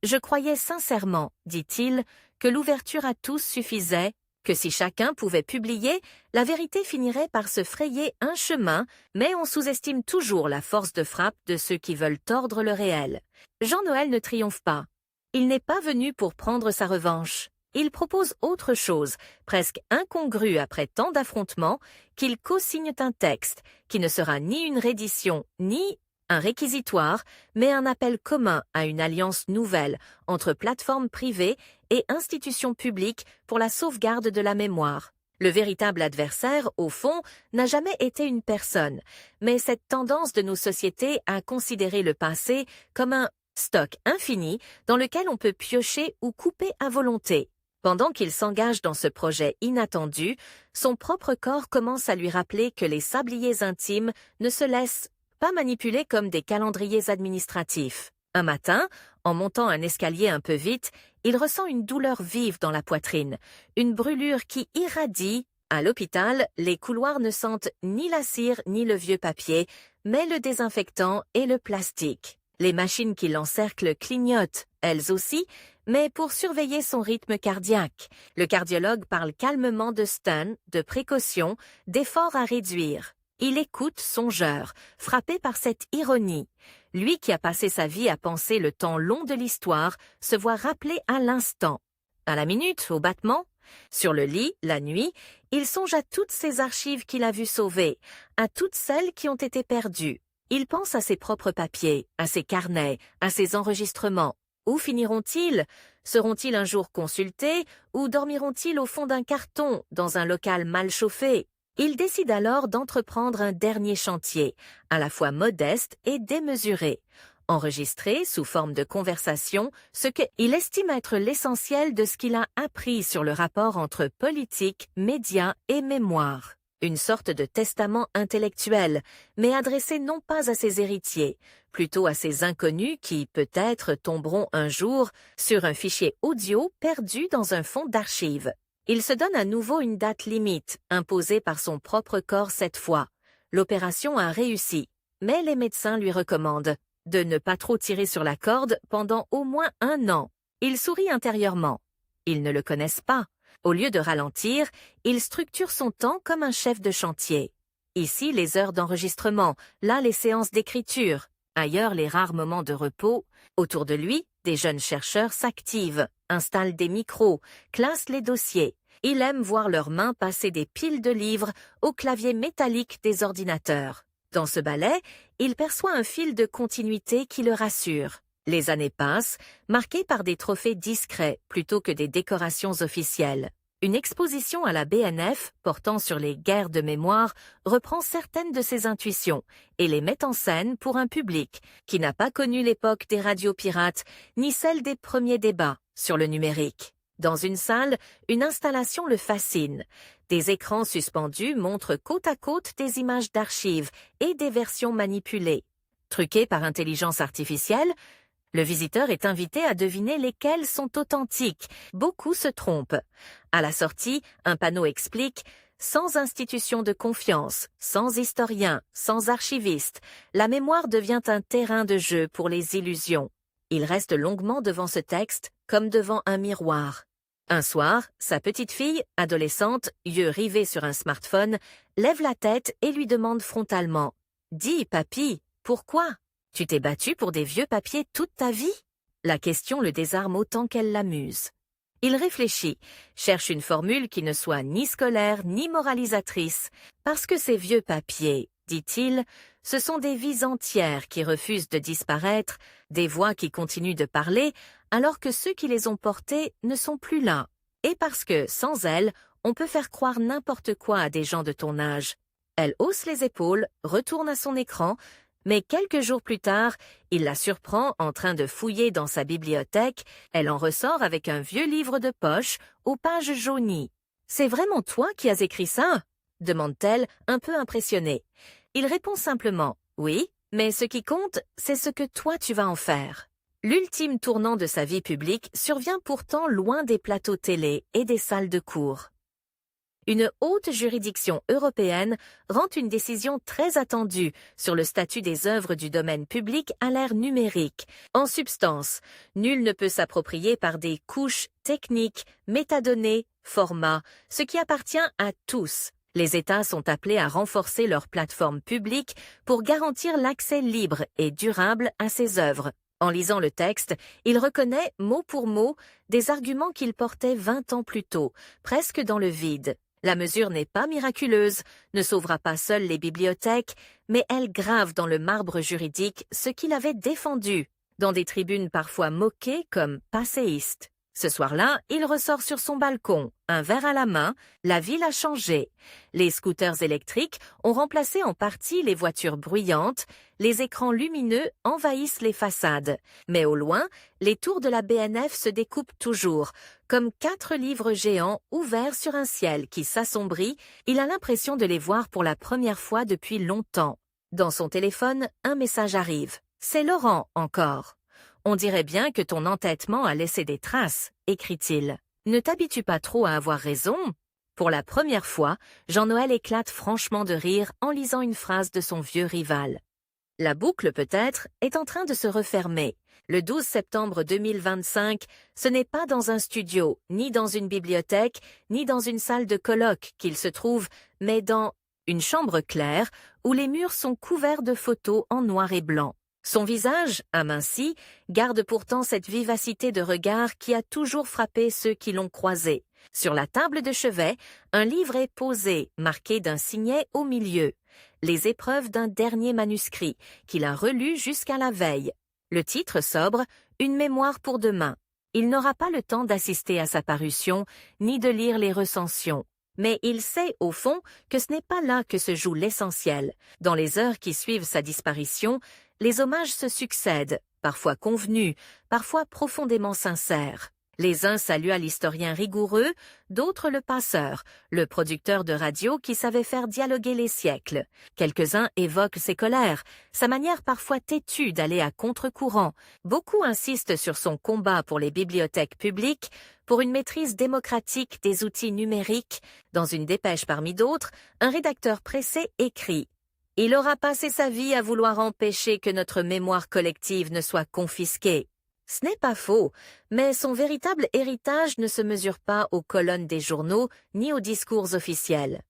Je croyais sincèrement, dit-il, que l'ouverture à tous suffisait, que si chacun pouvait publier, la vérité finirait par se frayer un chemin, mais on sous-estime toujours la force de frappe de ceux qui veulent tordre le réel. Jean-Noël ne triomphe pas. Il n'est pas venu pour prendre sa revanche. Il propose autre chose, presque incongru après tant d'affrontements, qu'il co-signe un texte, qui ne sera ni une reddition, ni un réquisitoire, mais un appel commun à une alliance nouvelle entre plateformes privées et institutions publiques pour la sauvegarde de la mémoire. Le véritable adversaire, au fond, n'a jamais été une personne, mais cette tendance de nos sociétés à considérer le passé comme un stock infini dans lequel on peut piocher ou couper à volonté. Pendant qu'il s'engage dans ce projet inattendu, son propre corps commence à lui rappeler que les sabliers intimes ne se laissent pas manipuler comme des calendriers administratifs. Un matin, en montant un escalier un peu vite, il ressent une douleur vive dans la poitrine, une brûlure qui irradie. À l'hôpital, les couloirs ne sentent ni la cire ni le vieux papier, mais le désinfectant et le plastique. Les machines qui l'encerclent clignotent, elles aussi, mais pour surveiller son rythme cardiaque. Le cardiologue parle calmement de stun, de précaution, d'efforts à réduire. Il écoute songeur, frappé par cette ironie. Lui qui a passé sa vie à penser le temps long de l'histoire, se voit rappelé à l'instant. À la minute, au battement. Sur le lit, la nuit, il songe à toutes ces archives qu'il a vues sauver, à toutes celles qui ont été perdues. Il pense à ses propres papiers, à ses carnets, à ses enregistrements. Où finiront-ils? Seront-ils un jour consultés ou dormiront-ils au fond d'un carton, dans un local mal chauffé? Il décide alors d'entreprendre un dernier chantier, à la fois modeste et démesuré. Enregistrer, sous forme de conversation, ce qu'il estime être l'essentiel de ce qu'il a appris sur le rapport entre politique, médias et mémoire. Une sorte de testament intellectuel, mais adressé non pas à ses héritiers, plutôt à ces inconnus qui, peut-être, tomberont un jour sur un fichier audio perdu dans un fond d'archives. Il se donne à nouveau une date limite, imposée par son propre corps cette fois. L'opération a réussi, mais les médecins lui recommandent de ne pas trop tirer sur la corde pendant au moins 1 an. Il sourit intérieurement. Ils ne le connaissent pas. Au lieu de ralentir, il structure son temps comme un chef de chantier. Ici, les heures d'enregistrement, là, les séances d'écriture, ailleurs, les rares moments de repos. Autour de lui, des jeunes chercheurs s'activent, installent des micros, classent les dossiers. Il aime voir leurs mains passer des piles de livres au clavier métallique des ordinateurs. Dans ce ballet, il perçoit un fil de continuité qui le rassure. Les années passent, marquées par des trophées discrets plutôt que des décorations officielles. Une exposition à la BNF, portant sur les guerres de mémoire, reprend certaines de ses intuitions et les met en scène pour un public qui n'a pas connu l'époque des radios pirates ni celle des premiers débats sur le numérique. Dans une salle, une installation le fascine. Des écrans suspendus montrent côte à côte des images d'archives et des versions manipulées. Truquées par intelligence artificielle, le visiteur est invité à deviner lesquelles sont authentiques. Beaucoup se trompent. À la sortie, un panneau explique « Sans institution de confiance, sans historien, sans archiviste, la mémoire devient un terrain de jeu pour les illusions. » Il reste longuement devant ce texte, comme devant un miroir. Un soir, sa petite fille, adolescente, yeux rivés sur un smartphone, lève la tête et lui demande frontalement « Dis, papy, pourquoi ? Tu t'es battu pour des vieux papiers toute ta vie ?» La question le désarme autant qu'elle l'amuse. Il réfléchit, cherche une formule qui ne soit ni scolaire ni moralisatrice, parce que ces vieux papiers, dit-il, ce sont des vies entières qui refusent de disparaître, des voix qui continuent de parler, alors que ceux qui les ont portées ne sont plus là. Et parce que, sans elles, on peut faire croire n'importe quoi à des gens de ton âge. Elle hausse les épaules, retourne à son écran, mais quelques jours plus tard, il la surprend en train de fouiller dans sa bibliothèque. Elle en ressort avec un vieux livre de poche aux pages jaunies. C'est vraiment toi qui as écrit ça? Demande-t-elle, un peu impressionnée. Il répond simplement « Oui, mais ce qui compte, c'est ce que toi tu vas en faire ». L'ultime tournant de sa vie publique survient pourtant loin des plateaux télé et des salles de cours. Une haute juridiction européenne rend une décision très attendue sur le statut des œuvres du domaine public à l'ère numérique. En substance, nul ne peut s'approprier par des couches techniques, métadonnées, formats, ce qui appartient à tous. Les États sont appelés à renforcer leurs plateformes publiques pour garantir l'accès libre et durable à ces œuvres. En lisant le texte, il reconnaît mot pour mot des arguments qu'il portait 20 ans plus tôt, presque dans le vide. La mesure n'est pas miraculeuse, ne sauvera pas seule les bibliothèques, mais elle grave dans le marbre juridique ce qu'il avait défendu, dans des tribunes parfois moquées comme passéistes. Ce soir-là, il ressort sur son balcon, un verre à la main, la ville a changé. Les scooters électriques ont remplacé en partie les voitures bruyantes, les écrans lumineux envahissent les façades. Mais au loin, les tours de la BNF se découpent toujours, comme 4 livres géants ouverts sur un ciel qui s'assombrit, il a l'impression de les voir pour la première fois depuis longtemps. Dans son téléphone, un message arrive. C'est Laurent encore. On dirait bien que ton entêtement a laissé des traces, écrit-il. Ne t'habitue pas trop à avoir raison. Pour la première fois, Jean-Noël éclate franchement de rire en lisant une phrase de son vieux rival. La boucle, peut-être, est en train de se refermer. Le 12 septembre 2025, ce n'est pas dans un studio, ni dans une bibliothèque, ni dans une salle de colloque qu'il se trouve, mais dans une chambre claire où les murs sont couverts de photos en noir et blanc. Son visage, aminci, garde pourtant cette vivacité de regard qui a toujours frappé ceux qui l'ont croisé. Sur la table de chevet, un livre est posé, marqué d'un signet au milieu. Les épreuves d'un dernier manuscrit, qu'il a relu jusqu'à la veille. Le titre sobre, Une mémoire pour demain. Il n'aura pas le temps d'assister à sa parution, ni de lire les recensions. Mais il sait, au fond, que ce n'est pas là que se joue l'essentiel. Dans les heures qui suivent sa disparition, les hommages se succèdent, parfois convenus, parfois profondément sincères. Les uns saluent l'historien rigoureux, d'autres le passeur, le producteur de radio qui savait faire dialoguer les siècles. Quelques-uns évoquent ses colères, sa manière parfois têtue d'aller à contre-courant. Beaucoup insistent sur son combat pour les bibliothèques publiques, pour une maîtrise démocratique des outils numériques. Dans une dépêche parmi d'autres, un rédacteur pressé écrit « Il aura passé sa vie à vouloir empêcher que notre mémoire collective ne soit confisquée. » Ce n'est pas faux, mais son véritable héritage ne se mesure pas aux colonnes des journaux ni aux discours officiels.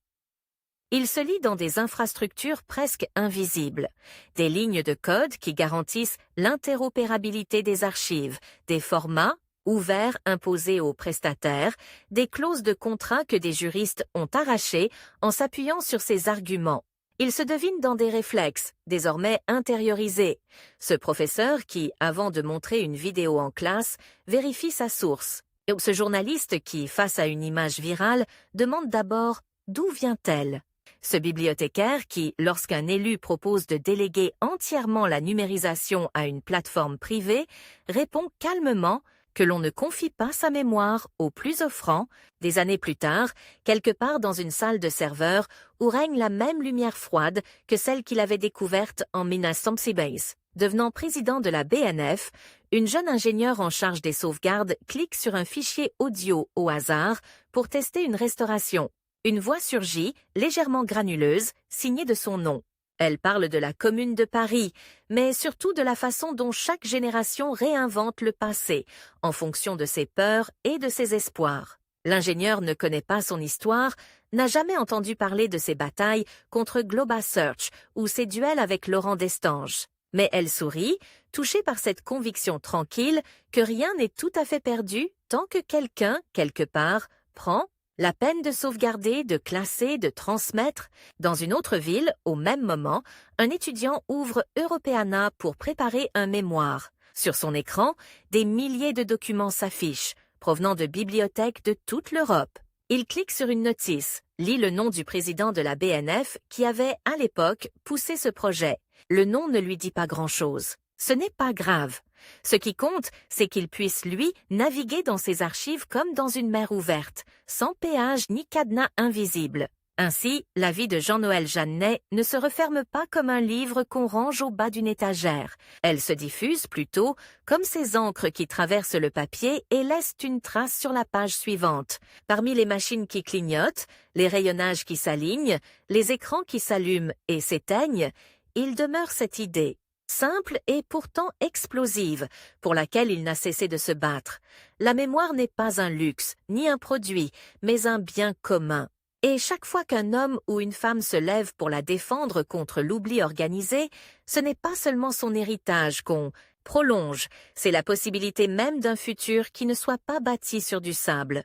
Il se lit dans des infrastructures presque invisibles, des lignes de code qui garantissent l'interopérabilité des archives, des formats ouverts imposés aux prestataires, des clauses de contrat que des juristes ont arrachées en s'appuyant sur ces arguments. Il se devine dans des réflexes, désormais intériorisés. Ce professeur qui, avant de montrer une vidéo en classe, vérifie sa source. Et ce journaliste qui, face à une image virale, demande d'abord « D'où vient-elle » Ce bibliothécaire qui, lorsqu'un élu propose de déléguer entièrement la numérisation à une plateforme privée, répond calmement que l'on ne confie pas sa mémoire au plus offrant, des années plus tard, quelque part dans une salle de serveur où règne la même lumière froide que celle qu'il avait découverte en 1976. Devenant président de la BNF, une jeune ingénieure en charge des sauvegardes clique sur un fichier audio au hasard pour tester une restauration. Une voix surgit, légèrement granuleuse, signée de son nom. Elle parle de la Commune de Paris, mais surtout de la façon dont chaque génération réinvente le passé, en fonction de ses peurs et de ses espoirs. L'ingénieur ne connaît pas son histoire, n'a jamais entendu parler de ses batailles contre GlobaSearch ou ses duels avec Laurent Destange. Mais elle sourit, touchée par cette conviction tranquille que rien n'est tout à fait perdu tant que quelqu'un, quelque part, prend la peine de sauvegarder, de classer, de transmettre. Dans une autre ville, au même moment, un étudiant ouvre Europeana pour préparer un mémoire. Sur son écran, des milliers de documents s'affichent, provenant de bibliothèques de toute l'Europe. Il clique sur une notice, lit le nom du président de la BNF qui avait, à l'époque, poussé ce projet. Le nom ne lui dit pas grand-chose. Ce n'est pas grave. Ce qui compte, c'est qu'il puisse, lui, naviguer dans ses archives comme dans une mer ouverte, sans péage ni cadenas invisible. Ainsi, la vie de Jean-Noël Jeannet ne se referme pas comme un livre qu'on range au bas d'une étagère. Elle se diffuse plutôt comme ces encres qui traversent le papier et laissent une trace sur la page suivante. Parmi les machines qui clignotent, les rayonnages qui s'alignent, les écrans qui s'allument et s'éteignent, il demeure cette idée, simple et pourtant explosive, pour laquelle il n'a cessé de se battre. La mémoire n'est pas un luxe, ni un produit, mais un bien commun. Et chaque fois qu'un homme ou une femme se lève pour la défendre contre l'oubli organisé, ce n'est pas seulement son héritage qu'on prolonge, c'est la possibilité même d'un futur qui ne soit pas bâti sur du sable.